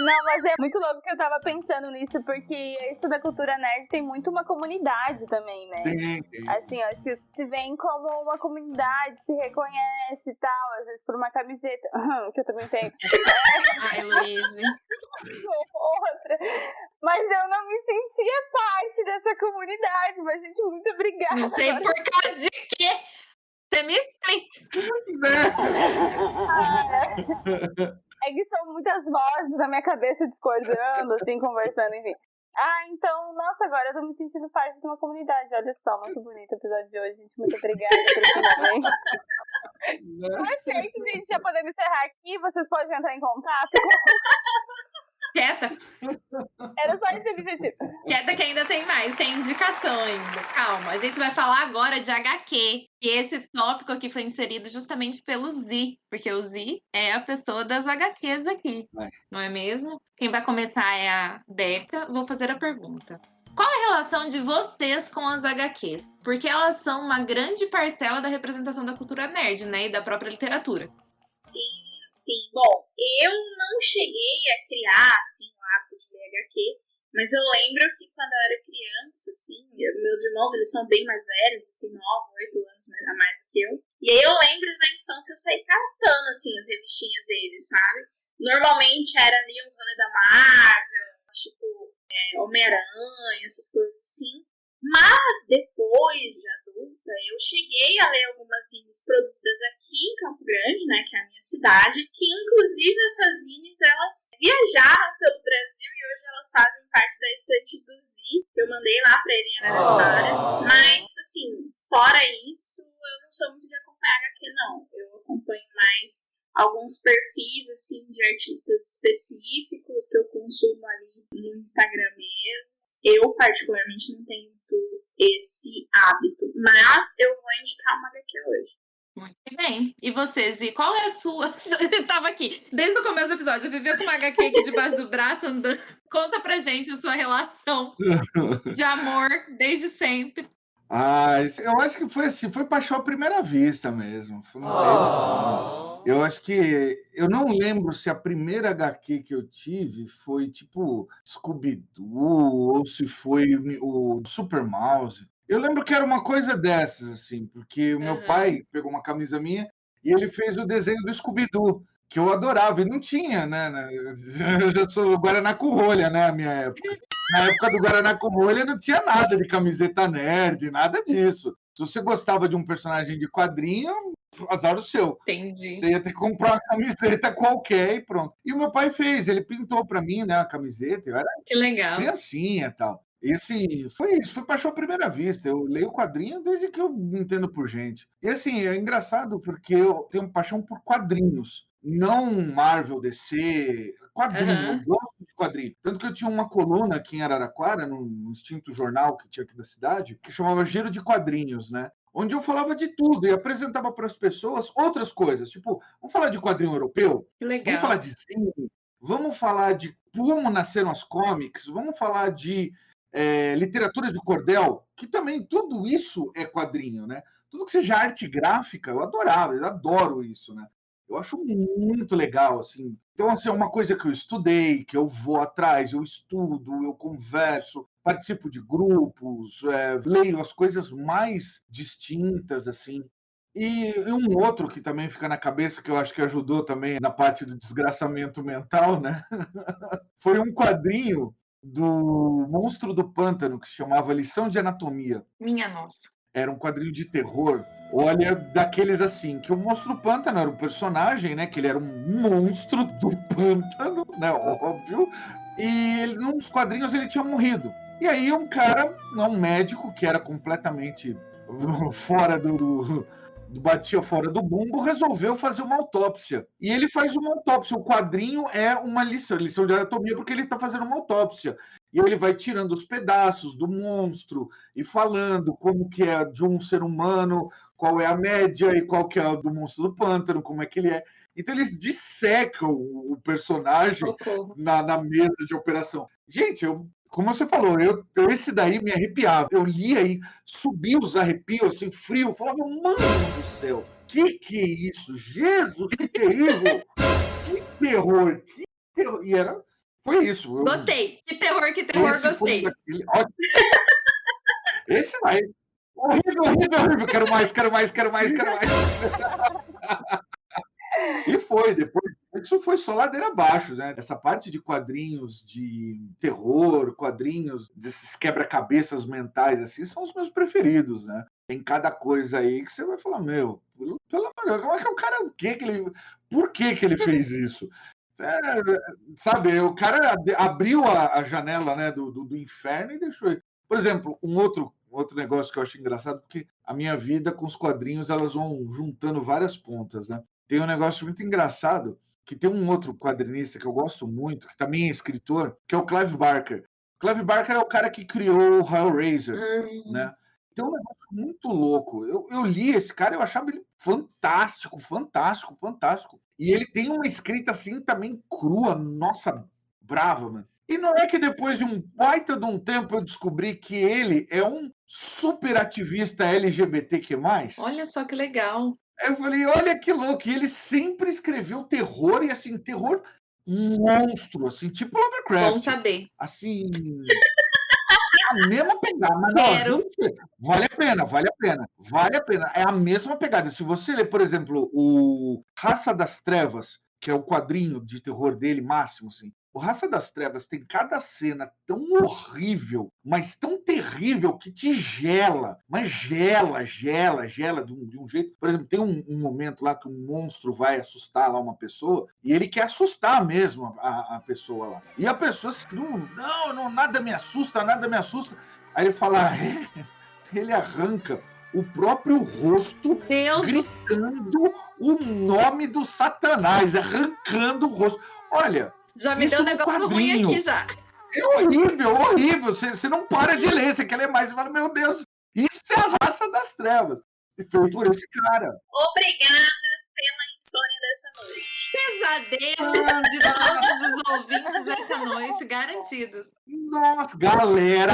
Não, mas é muito louco que eu tava pensando nisso, porque isso da cultura nerd tem muito uma comunidade também, né? Tem. Assim, eu acho que se vem como uma comunidade, se reconhece e tal, às vezes por uma camiseta, que eu também tenho. Ai, Luísa. Outra. Mas eu não me sentia parte dessa comunidade, mas, gente, muito obrigada. Não sei por causa de quê. Você me explica. É que são muitas vozes na minha cabeça discordando, assim, conversando, enfim. Então, nossa, agora eu tô me sentindo parte de uma comunidade. Olha só, muito bonito o episódio de hoje, gente. Muito obrigada por esse momento. Perfeito, gente. Já podemos encerrar aqui. Vocês podem entrar em contato. Quieta. Era só esse objetivo. Quieta que ainda tem mais. Tem indicação ainda. Calma. A gente vai falar agora de HQ. E esse tópico aqui foi inserido justamente pelo Zi. Porque o Zi é a pessoa das HQs aqui. Não é mesmo? Quem vai começar é a Beca. Vou fazer a pergunta. Qual a relação de vocês com as HQs? Porque elas são uma grande parcela da representação da cultura nerd, né? E da própria literatura. Sim. Bom, eu não cheguei a criar, assim, o hábito de ler HQ, mas eu lembro que quando eu era criança, assim, meus irmãos, eles são bem mais velhos, eles têm 9, 8 anos a mais do que eu, e aí eu lembro na infância eu saí catando, assim, as revistinhas deles, sabe? Normalmente era ali uns rolê da Marvel, tipo Homem-Aranha, essas coisas assim. Mas depois de adulta, eu cheguei a ler algumas zines produzidas aqui em Campo Grande, né, que é a minha cidade, que inclusive essas zines, elas viajaram pelo Brasil e hoje elas fazem parte da estante do Zi, que eu mandei lá pra ele em Araraquara. Mas, assim, fora isso, eu não sou muito de acompanhar HQ, não. Eu acompanho mais alguns perfis, assim, de artistas específicos que eu consumo ali no Instagram mesmo. Eu, particularmente, não tenho muito esse hábito, mas eu vou indicar uma HQ hoje. Muito bem. E você, Zi, qual é a sua? Você estava aqui desde o começo do episódio, viveu com uma HQ aqui debaixo do braço, andando. Conta pra gente a sua relação de amor desde sempre. Eu acho que foi assim, foi paixão à primeira vista mesmo. Não teve. Eu acho que eu não lembro se a primeira HQ que eu tive foi tipo Scooby-Doo ou se foi o Super Mouse. Eu lembro que era uma coisa dessas, assim, porque o meu pai pegou uma camisa minha e ele fez o desenho do Scooby-Doo, que eu adorava, e não tinha, né? Eu já sou Guaraná com rolha, né? A minha época. Na época do Guaraná com rolha não tinha nada de camiseta nerd, nada disso. Se você gostava de um personagem de quadrinho, azar o seu. Entendi. Você ia ter que comprar uma camiseta qualquer e pronto. E o meu pai fez, ele pintou para mim, né, a camiseta. Eu era Que legal. Criancinha e tal. E assim, foi isso, foi paixão à primeira vista. Eu leio quadrinho desde que eu me entendo por gente. E assim, é engraçado porque eu tenho paixão por quadrinhos. Não Marvel, DC, quadrinho. Eu gosto de quadrinho. Tanto que eu tinha uma coluna aqui em Araraquara, no extinto jornal que tinha aqui da cidade, que chamava Giro de Quadrinhos, né? Onde eu falava de tudo e apresentava para as pessoas outras coisas. Tipo, vamos falar de quadrinho europeu? Que legal. Vamos falar de cine? Vamos falar de como nasceram as comics? Vamos falar de literatura de cordel? Que também tudo isso é quadrinho, né? Tudo que seja arte gráfica, eu adorava, eu adoro isso, né? Eu acho muito legal, assim. Então, assim, é uma coisa que eu estudei, que eu vou atrás, eu estudo, eu converso, participo de grupos, leio as coisas mais distintas, assim. E um outro que também fica na cabeça, que eu acho que ajudou também na parte do desgraçamento mental, né? Foi um quadrinho do Monstro do Pântano, que se chamava Lição de Anatomia. Minha nossa. Era um quadrinho de terror, olha, daqueles assim, que o Monstro do Pântano era um personagem, né? Que ele era um monstro do pântano, né? Óbvio. E ele, num dos quadrinhos ele tinha morrido. E aí um cara, um médico, que era completamente fora batia fora do bumbo, resolveu fazer uma autópsia. E ele faz uma autópsia. O quadrinho é uma lição de anatomia, porque ele está fazendo uma autópsia. E ele vai tirando os pedaços do monstro e falando como que é de um ser humano, qual é a média e qual que é a do monstro do pântano, como é que ele é. Então eles dissecam o personagem na mesa de operação. Gente, como você falou, esse daí me arrepiava. Eu lia e subia os arrepios, assim, frio. Eu falava, mano do céu, que é isso? Jesus, que terrível! Que terror! Que terror! E foi isso. Gostei. Que terror, gostei. Esse vai. Horrível, horrível, horrível. Quero mais. E foi, depois isso foi só ladeira abaixo, né? Essa parte de quadrinhos de terror, quadrinhos desses quebra-cabeças mentais, assim, são os meus preferidos, né? Tem cada coisa aí que você vai falar, meu, pelo amor de Deus, como é que o cara, por que ele fez isso? Sabe, o cara abriu a janela, né, do inferno e deixou. Por exemplo, um outro negócio que eu acho engraçado, porque a minha vida com os quadrinhos, elas vão juntando várias pontas, né? Tem um negócio muito engraçado, que tem um outro quadrinista que eu gosto muito, que também é escritor, que é o Clive Barker. O Clive Barker é o cara que criou o Hellraiser, né? Tem um negócio muito louco. Eu li esse cara, eu achava ele fantástico. E ele tem uma escrita assim também crua, nossa, brava, mano. E não é que depois de um baita de um tempo eu descobri que ele é um super ativista LGBTQ+. Olha só que legal. Eu falei, olha que louco. E ele sempre escreveu terror, e assim, terror monstro, assim, tipo Lovecraft. Bom saber. Assim, a mesma pegada. Mas não, gente, vale a pena. É a mesma pegada. Se você ler, por exemplo, o Raça das Trevas, que é o quadrinho de terror dele máximo, assim. O Raça das Trevas tem cada cena tão horrível, mas tão terrível que te gela, mas gela de um jeito. Por exemplo, tem um momento lá que um monstro vai assustar lá uma pessoa e ele quer assustar mesmo a pessoa lá. E a pessoa não, nada me assusta. Aí ele fala, ele arranca o próprio rosto, gritando o nome do Satanás, arrancando o rosto. Olha, já me deu um negócio ruim aqui já. É horrível. Você não para de ler, você quer ler mais. Você fala, meu Deus, isso é a Raça das Trevas. E foi por esse cara. Obrigada pela insônia dessa noite. Pesadelo de todos os ouvintes dessa noite, garantidos. Nossa, galera,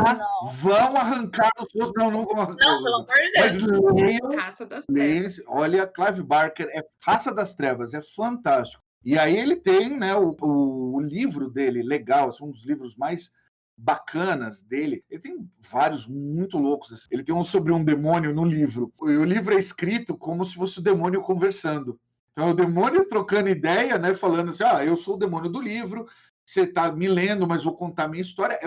vão arrancar os rostos. Não vão arrancar. Não, pelo amor de Deus. Mas Raça das Trevas. Olha, Clive Barker, Raça das Trevas, é fantástico. E aí ele tem, né, o livro dele, legal, um dos livros mais bacanas dele. Ele tem vários muito loucos. Assim. Ele tem um sobre um demônio no livro. E o livro é escrito como se fosse o demônio conversando. Então, o demônio trocando ideia, né, falando assim, eu sou o demônio do livro, você está me lendo, mas vou contar a minha história.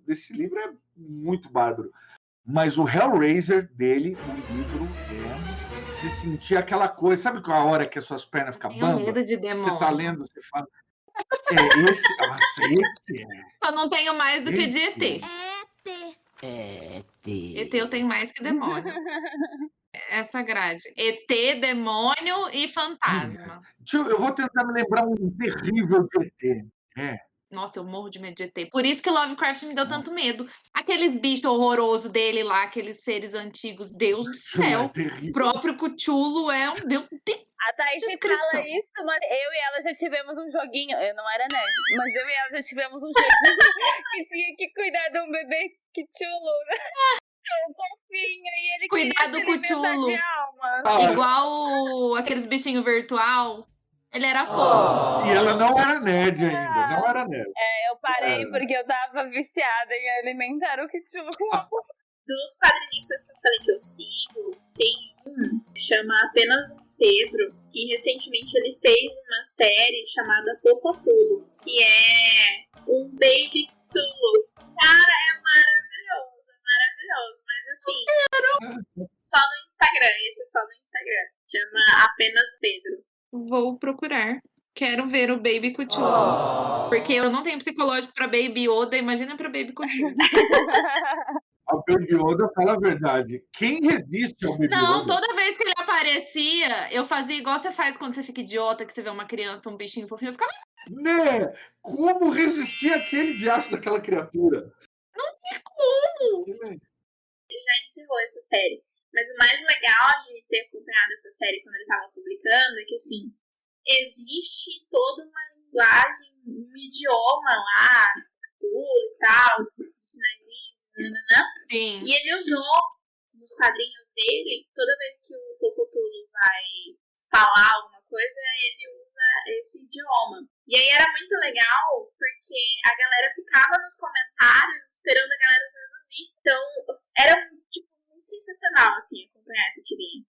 Esse livro é muito bárbaro. Mas o Hellraiser dele, o livro, se sentir aquela coisa, sabe qual a hora que as suas pernas ficam bambas? Medo de demônio. Você tá lendo, você fala. Esse é. Eu não tenho mais do que de ET. ET eu tenho mais que demônio. Essa grade. ET, demônio e fantasma. Eu vou tentar me lembrar um terrível de ET. Nossa, eu morro de medo de ET. Por isso que Lovecraft me deu tanto medo. Aqueles bichos horrorosos dele lá, aqueles seres antigos, Deus do céu. O próprio Cthulhu é um Deus. A Thaís fala isso, mas eu e ela já tivemos um joguinho. Eu não era nerd, mas eu e ela já tivemos um joguinho que tinha que cuidar de um bebê Cthulhu, né? Um fofinho, e ele cuidar do Cthulhu. Igual aqueles bichinhos virtual. Ele era fofo. E ela não era nerd ainda, não era nerd. Eu parei porque eu tava viciada em alimentar o Cthulhu com amor. Dos quadrinistas que eu falei que eu sigo, tem um que chama Apenas um Pedro, que recentemente ele fez uma série chamada Fofotulo, que é um Baby Cthulhu. Cara, é maravilhoso, mas assim, só no Instagram, esse é só no Instagram, chama Apenas Pedro. Vou procurar. Quero ver o Baby Cthulhu. Porque eu não tenho psicológico pra Baby Yoda, imagina pra Baby Cthulhu. A Baby Yoda fala a verdade. Quem resiste ao Baby Yoda? Não, toda vez que ele aparecia, eu fazia igual você faz quando você fica idiota, que você vê uma criança, um bichinho fofinho, eu ficava... Né? Como resistir àquele diacho daquela criatura? Não tem como! Ele já encerrou essa série. Mas o mais legal de ter acompanhado essa série quando ele estava publicando é que, assim, existe toda uma linguagem, um idioma lá, Cthulhu e tal, sinaizinhos, Sim. E ele usou nos quadrinhos dele, toda vez que o Fofotulo vai falar alguma coisa, ele usa esse idioma. E aí era muito legal, porque a galera ficava nos comentários esperando a galera traduzir. Então, era, tipo, sensacional, assim, acompanhar essa tirinha.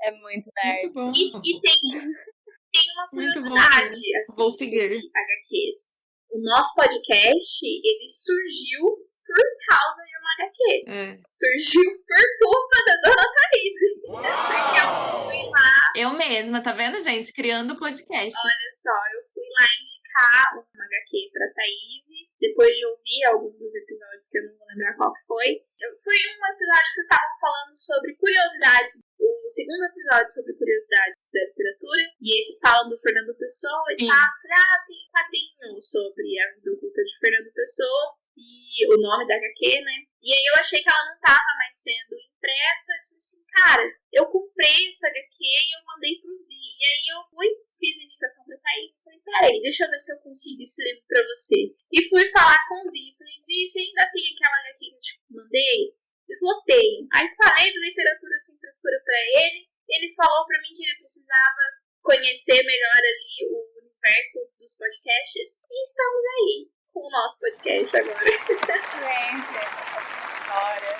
É muito nerd. Muito bom. E tem uma curiosidade aqui Vou seguir. sobre HQs. O nosso podcast, ele surgiu por causa de uma HQ. Surgiu por culpa da dona Thaís. Porque eu fui lá... Eu mesma, tá vendo, gente? Criando o podcast. Olha só, eu fui lá indicar uma HQ pra Thaís, depois de ouvir alguns dos episódios, que eu não vou lembrar qual que foi. Foi um episódio que vocês estavam falando sobre curiosidades. O segundo episódio sobre curiosidades da literatura. E esses falam do Fernando Pessoa e tá. Falei, tem um quadrinho sobre a vida oculta de Fernando Pessoa. E o nome da HQ, né? E aí eu achei que ela não tava mais sendo impressa. Eu falei assim, cara, eu comprei essa HQ e eu mandei pro Z. E aí eu fiz a indicação pra Thaís e falei, peraí, deixa eu ver se eu consigo esse livro pra você. E fui falar com o Z. Falei, Z, você ainda tem aquela HQ que eu te mandei? Ele falou, tenho. Aí falei de literatura sem frescura pra ele. Ele falou pra mim que ele precisava conhecer melhor ali o universo dos podcasts. E estamos aí com o nosso podcast agora. Gente, história.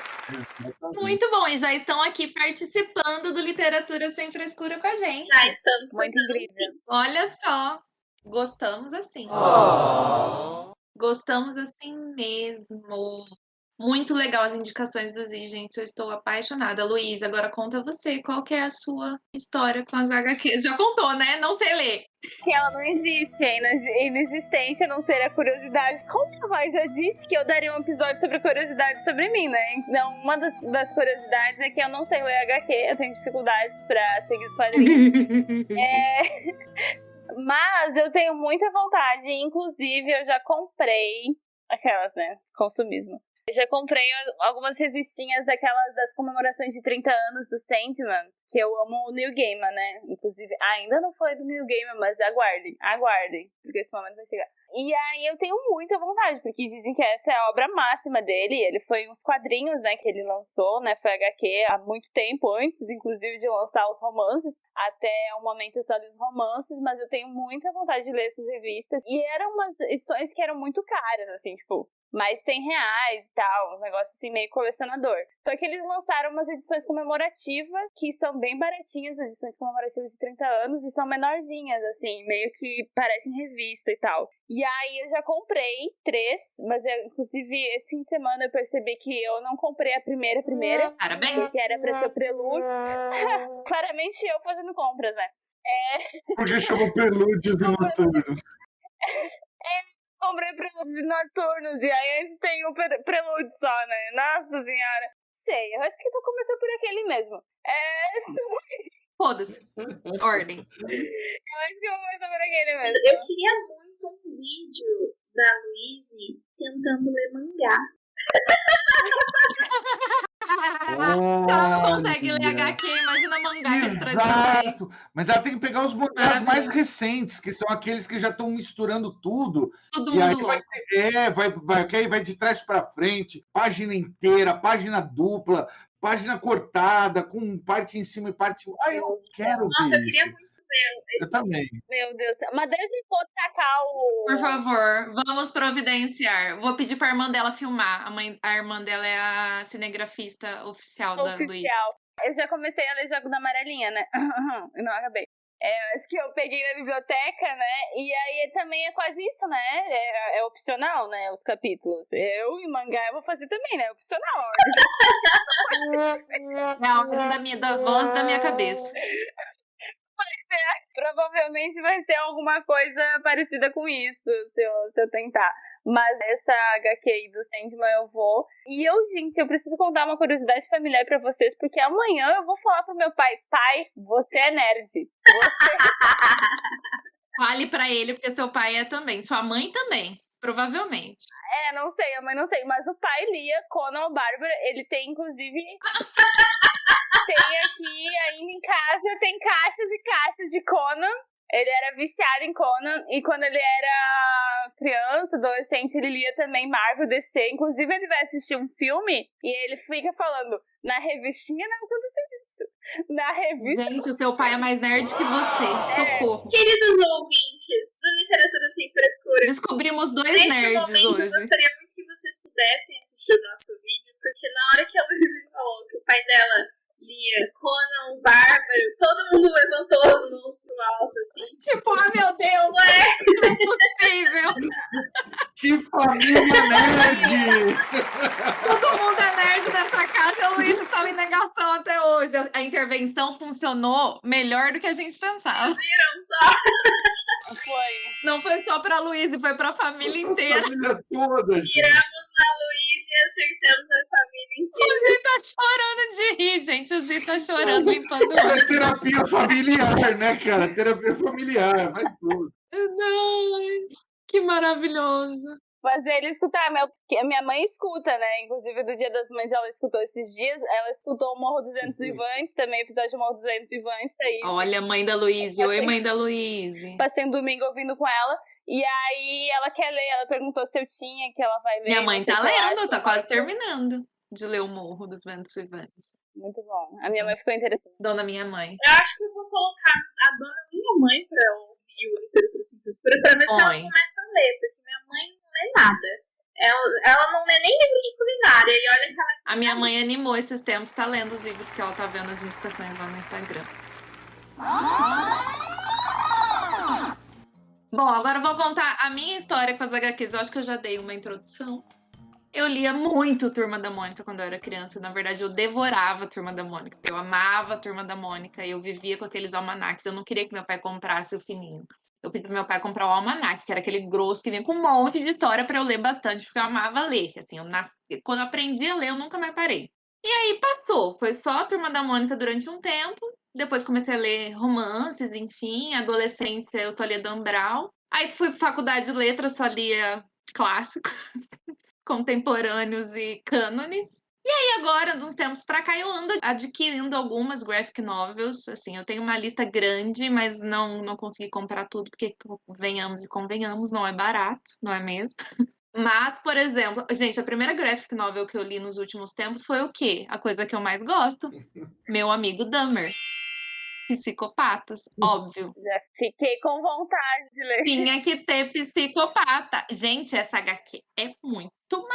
Muito bom, e já estão aqui participando do Literatura Sem Frescura com a gente. Já estamos Muito fazendo incrível. Olha só, gostamos assim. Gostamos assim mesmo. Muito legal as indicações do Zi, gente. Eu estou apaixonada. Luísa, agora conta você. Qual que é a sua história com as HQs? Já contou, né? Não sei ler. Que ela não existe, é inexistente, a não ser a curiosidade. Como que a voz já disse que eu daria um episódio sobre curiosidade sobre mim, né? Então, uma das curiosidades é que eu não sei ler HQ, eu tenho dificuldades pra seguir os quadrinhos. Mas eu tenho muita vontade, inclusive eu já comprei aquelas, né? Consumismo. Eu já comprei algumas revistinhas daquelas das comemorações de 30 anos do Sandman, que eu amo o Neil Gaiman, né? Inclusive, ainda não foi do Neil Gaiman, mas aguardem, porque esse momento vai chegar. E aí eu tenho muita vontade, porque dizem que essa é a obra máxima dele. Ele foi uns quadrinhos, né, que ele lançou, né? Foi HQ há muito tempo, antes, inclusive, de lançar os romances. Até o momento eu só li os romances, mas eu tenho muita vontade de ler essas revistas. E eram umas edições que eram muito caras, assim, tipo, mais R$100 e tal, um negócio assim meio colecionador. Só que eles lançaram umas edições comemorativas que são bem baratinhas, edições comemorativas de 30 anos, e são menorzinhas, assim, meio que parecem revista e tal. E aí eu já comprei 3, mas inclusive esse fim de semana eu percebi que eu não comprei a primeira, Parabéns. porque era pra ser o prelúdio. Claramente eu fazendo compras, né? Porque chama Prelúdios e Noturnos. Comprei prelúdios noturnos e aí a gente tem o prelúdio só, né? Nossa senhora. Sei, eu acho que vou começar por aquele mesmo. Foda-se. Ordem. Eu acho que eu vou começar por aquele mesmo. Eu queria muito um vídeo da Luíse tentando ler mangá. Ela não consegue ler HQ, imagina mangá que eles trazem também. Exato. Mas ela tem que pegar os mangás Maravilha. mais recentes, que são aqueles que já estão misturando tudo. Todo E aí mundo louco. vai de trás para frente, página inteira, página dupla, página cortada, com parte em cima e parte. Ai, eu quero Nossa, ver eu queria isso. muito ver Eu também. Meu Deus. Mas desde que for tacar o... Por favor, vamos providenciar. Vou pedir pra irmã dela filmar. A irmã dela é a cinegrafista oficial da Luísa. oficial. Eu já comecei a ler Jogo da Amarelinha, né? Eu não acabei. Acho que eu peguei na biblioteca, né? E aí também é quase isso, né? É opcional, né? Os capítulos. Eu em mangá eu vou fazer também, né? É opcional. É a ordem das vozes da minha cabeça. Provavelmente vai ser alguma coisa parecida com isso, se eu tentar. Mas essa HQ aí do Sandman eu vou. E gente, eu preciso contar uma curiosidade familiar pra vocês, porque amanhã eu vou falar pro meu pai: pai, você é nerd. Fale pra ele, porque seu pai é também. Sua mãe também, provavelmente. Não sei, a mãe não sei. Mas o pai lia Conan o Bárbaro. Ele tem, inclusive... tem aqui ainda em casa, tem caixas e caixas de Conan. Ele era viciado em Conan. E quando ele era criança, adolescente, ele lia também Marvel, DC. Inclusive, ele vai assistir um filme e ele fica falando: na revistinha não aconteceu isso. Na revista... Gente, o teu pai é mais nerd que você. Socorro. Queridos ouvintes do Literatura Sem Frescura, Descobrimos 2 neste nerds momento eu hoje. gostaria muito que vocês pudessem assistir o nosso vídeo, porque na hora que a Luísa falou que o pai dela lia Conan o Bárbaro, todo mundo levantou as mãos pro alto, assim. Tipo, meu Deus, Não é possível. Que família nerd! Todo mundo é nerd nessa casa e a Luísa tá em negação até hoje. A intervenção funcionou melhor do que a gente pensava. Viram só? foi. Não foi só pra Luísa, foi pra família inteira. A família toda, gente. Viramos na Luísa e acertamos a família inteira. O Zi tá chorando de rir, gente. O Zi tá chorando, limpando o olho. É terapia familiar, né, cara? Terapia familiar, vai tudo. Não, que maravilhoso. Fazer ele escutar. Minha mãe escuta, né? Inclusive, do Dia das Mães, ela escutou esses dias. Ela escutou o Morro dos Ventos Vivantes, também o episódio do Morro dos Ventos Vivantes. Aí. Olha, mãe da Luísa. Oi, mãe da Luísa. Passei um domingo ouvindo com ela. E aí, ela quer ler. Ela perguntou se eu tinha, que ela vai ler. Minha mãe tá não sei o que lendo, lá, tá quase terminando de ler o Morro dos Ventos Vivantes. Muito bom. A minha mãe ficou interessada. Dona minha mãe. Eu acho que eu vou colocar a dona minha mãe pra ouvir o Literatura Sem Frescura, pra ver se ela Põe. começa a ler, porque minha mãe não lê nada. Ela não lê nem livro de culinária. E olha que ela... A minha mãe animou esses tempos, tá lendo os livros que ela tá vendo as indicações lá no Instagram. Bom, agora eu vou contar a minha história com as HQs. Eu acho que eu já dei uma introdução. Eu lia muito Turma da Mônica quando eu era criança. Na verdade, eu devorava a Turma da Mônica. Eu amava a Turma da Mônica e eu vivia com aqueles almanaques. Eu não queria que meu pai comprasse o fininho. Eu pedi pro meu pai comprar o almanaque, que era aquele grosso que vinha com um monte de história para eu ler bastante, porque eu amava ler. Assim, quando eu aprendi a ler, eu nunca mais parei. E aí passou. Foi só a Turma da Mônica durante um tempo. Depois comecei a ler romances, enfim. Adolescência, eu tô lia Dan Brown. Aí fui pra faculdade de letras, só lia clássicos, contemporâneos e cânones. E aí agora, de uns tempos pra cá, eu ando adquirindo algumas graphic novels. Assim, eu tenho uma lista grande, mas não consegui comprar tudo, porque venhamos e convenhamos, não é barato, não é mesmo? Mas, por exemplo, gente, a primeira graphic novel que eu li nos últimos tempos foi o quê? A coisa que eu mais gosto. Meu amigo Dahmer. Psicopatas, óbvio. Já fiquei com vontade de ler. Tinha que ter psicopata. Gente, essa HQ é muito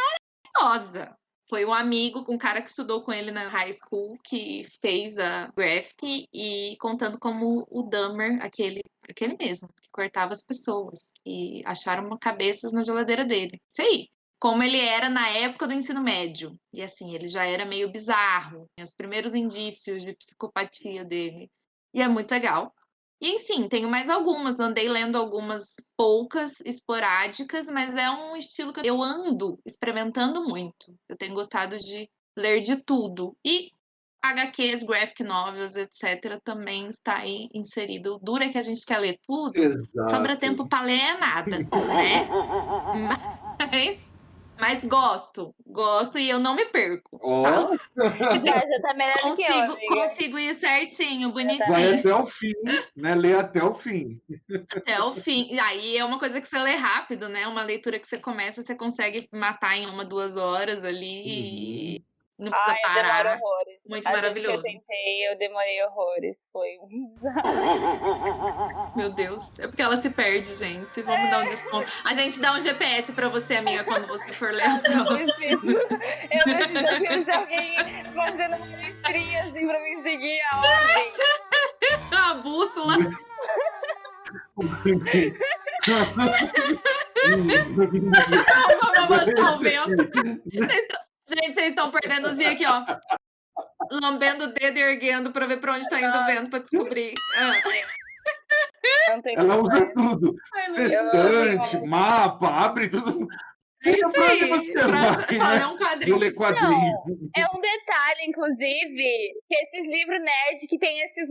maravilhosa. Foi um amigo, um cara que estudou com ele na high school, que fez a graphic e contando como o Dahmer, aquele mesmo, que cortava as pessoas, que acharam cabeças na geladeira dele. Isso aí. Como ele era na época do ensino médio. E assim, ele já era meio bizarro. Os primeiros indícios de psicopatia dele. E é muito legal. E, enfim, tenho mais algumas. Andei lendo algumas poucas, esporádicas, mas é um estilo que eu ando experimentando muito. Eu tenho gostado de ler de tudo. E HQs, graphic novels, etc., também está aí inserido. Dura que a gente quer ler tudo, sobra tempo para ler é nada, né? Mas gosto e eu não me perco. Ó, Já tá melhor que eu, amiga. Consigo ir certinho, vai bonitinho. até o fim, né? Lê até o fim. Até o fim. E aí é uma coisa que você lê rápido, né? Uma leitura que você começa, você consegue matar em 1, 2 horas ali e não precisa Eu demoro parar. horrores. Muito Às vezes maravilhoso. que eu tentei, eu demorei horrores. Foi um Meu Deus. É porque ela se perde, gente. Vamos dar um desconto. A gente dá um GPS pra você, amiga, quando você for ler a próxima. Eu preciso de alguém fazendo uma listrinha assim pra me seguir a ordem. A bússola. Vamos o vento. Gente, vocês estão perdendo o Zinho aqui, ó. Lambendo o dedo e erguendo pra ver pra onde tá indo o vento pra descobrir. Não tem Ela como. usa tudo. Sextante, mapa, abre tudo. É isso Pra onde aí. você vai, né? É um quadrinho. Vou ler quadrinho. É um detalhe, inclusive, que esses livros nerd que tem esses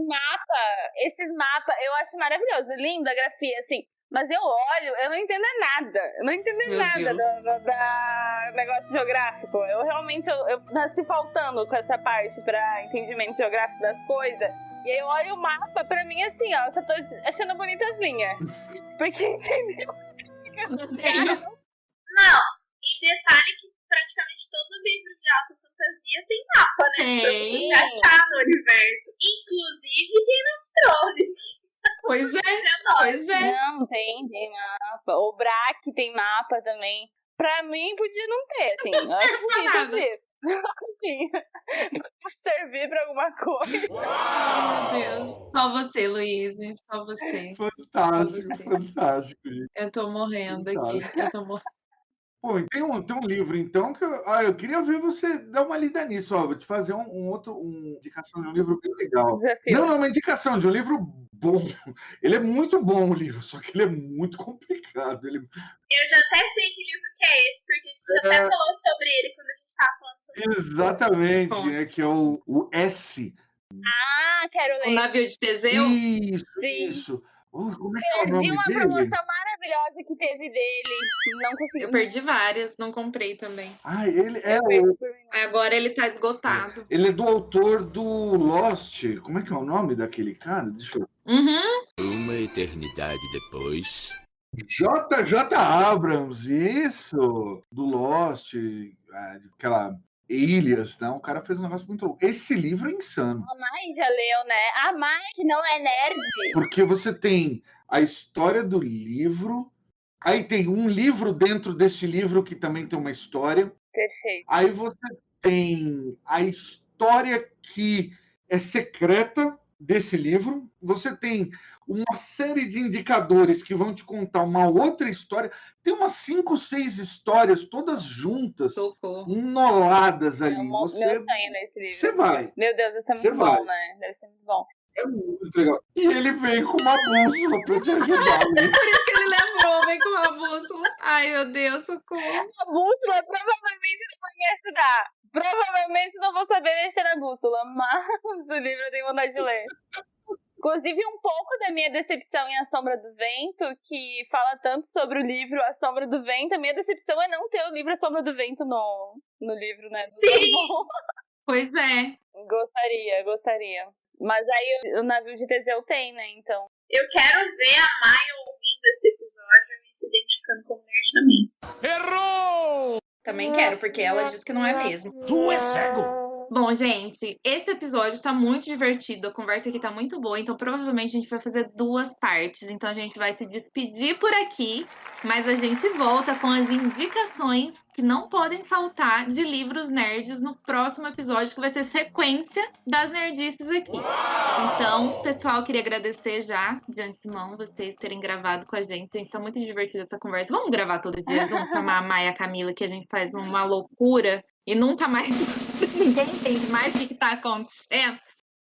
mapas, eu acho maravilhoso, lindo a grafia, assim. Mas eu olho, eu não entendo nada. Eu não entendo Meu nada Deus. da negócio geográfico. Eu realmente eu nasci faltando com essa parte pra entendimento geográfico das coisas. E aí eu olho o mapa, pra mim, assim, ó, eu só tô achando bonitas as linhas. Porque, entendeu? Não, e detalhe que praticamente todo livro de alta fantasia tem mapa, né? Tem. Pra você se achar no universo. Inclusive Game of Thrones. Pois é. Não, tem mapa. O Brack tem mapa também. Pra mim, podia não ter, assim. Eu acho bonito ter. Assim, servir pra alguma coisa. Meu Deus. Só você, Luiz. Só você. Fantástico, fantástico. Eu tô morrendo aqui. Pô, tem um livro, então, que eu queria ver você dar uma lida nisso. Ó, vou te fazer uma indicação de um livro bem legal. Desafio. Não, uma indicação de um livro bom. Ele é muito bom, o livro, só que ele é muito complicado. Eu já até sei que livro que é esse, porque a gente até falou sobre ele quando a gente tava falando sobre ele. Exatamente, né, que é o S. Quero ler. O navio de Teseu? Isso. Como é que é o Perdi nome uma dele? promoção maravilhosa que teve dele. Não consegui. Eu perdi várias, não comprei também. Ele é Agora ele tá esgotado. Ele é do autor do Lost. Como é que é o nome daquele cara? Deixa eu... Uma eternidade depois. J.J. Abrams, isso! Do Lost, aquela Ilhas, né? O cara fez um negócio muito louco. Esse livro é insano. A Mai já leu, né? A Mai que não é nerd. Porque você tem a história do livro Aí tem um livro dentro desse livro que também tem uma história. Perfeito. Aí você tem a história que é secreta desse livro. Você tem uma série de indicadores que vão te contar uma outra história. Tem umas 5, 6 histórias todas juntas, Socorro. enoladas ali. Meu sonho nesse livro. Você vai. Meu Deus, deve ser muito bom, né? Deve ser muito bom. É muito legal. E ele vem com uma bússola para te ajudar ali. Por isso que ele lembrou, vem com uma bússola. Ai, meu Deus, socorro. A bússola provavelmente não vai me ajudar. Provavelmente não vou saber mexer na bússola, mas o livro eu tenho vontade de ler. Inclusive, um pouco da minha decepção em A Sombra do Vento, que fala tanto sobre o livro A Sombra do Vento, a minha decepção é não ter o livro A Sombra do Vento no livro, né? Sim! Pois é. Gostaria. Mas aí o navio de Teseu tem, né? Então. Eu quero ver a Maia ouvindo esse episódio e se identificando como nerd também. Errou! Também quero, porque ela diz que não é mesmo. Tu é cego! Bom, gente, esse episódio está muito divertido, a conversa aqui tá muito boa, então provavelmente a gente vai fazer 2 partes. Então a gente vai se despedir por aqui, mas a gente volta com as indicações que não podem faltar de livros nerds no próximo episódio, que vai ser sequência das nerdices aqui. Então, pessoal, queria agradecer já, de antemão, vocês terem gravado com a gente. A gente tá muito divertido essa conversa. Vamos gravar todo dia, vamos chamar a Maia e a Camila, que a gente faz uma loucura e nunca mais ninguém entende mais o que tá acontecendo,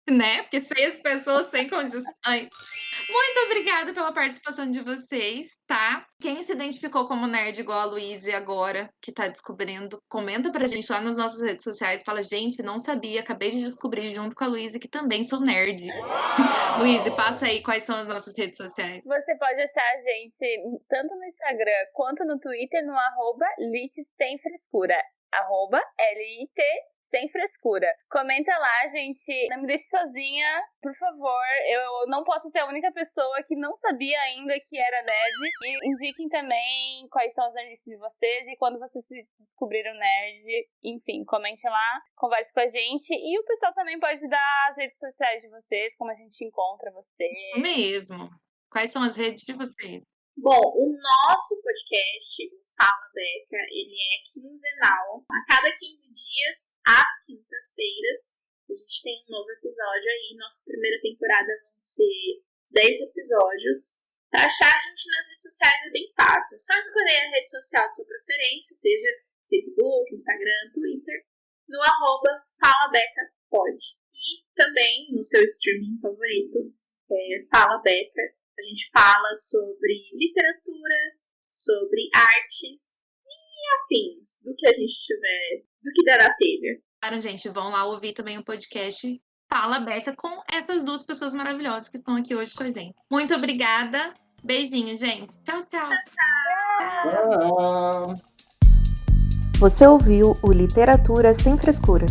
né? Porque 6 pessoas sem condições. Muito obrigada pela participação de vocês, tá? Quem se identificou como nerd igual a Luísa agora, que tá descobrindo, comenta pra gente lá nas nossas redes sociais. Fala, gente, não sabia, acabei de descobrir junto com a Luísa que também sou nerd. Luísa, passa aí quais são as nossas redes sociais. Você pode achar a gente tanto no Instagram quanto no Twitter no @LitSemFrescura. @LIT Sem Frescura. Comenta lá, gente. Não me deixe sozinha, por favor. Eu não posso ser a única pessoa que não sabia ainda que era nerd. E indiquem também quais são as nerds de vocês e quando vocês se descobriram nerd. Enfim, comente lá, converse com a gente. E o pessoal também pode dar as redes sociais de vocês, como a gente encontra vocês. Mesmo. Quais são as redes de vocês? Bom, o nosso podcast, o Fala Beca, ele é quinzenal. A cada 15 dias, às quintas-feiras, a gente tem um novo episódio aí. Nossa primeira temporada vão ser 10 episódios. Pra achar a gente nas redes sociais é bem fácil. É só escolher a rede social de sua preferência, seja Facebook, Instagram, Twitter, no @FalaBecaPod. E também no seu streaming favorito, Fala Beca. A gente fala sobre literatura, sobre artes e afins, do que a gente tiver, do que der na telha. Claro, gente, vão lá ouvir também o podcast Fala Beca com essas 2 pessoas maravilhosas que estão aqui hoje com a gente. Muito obrigada. Beijinho, gente. Tchau, tchau. Tchau. Você ouviu o Literatura Sem Frescura.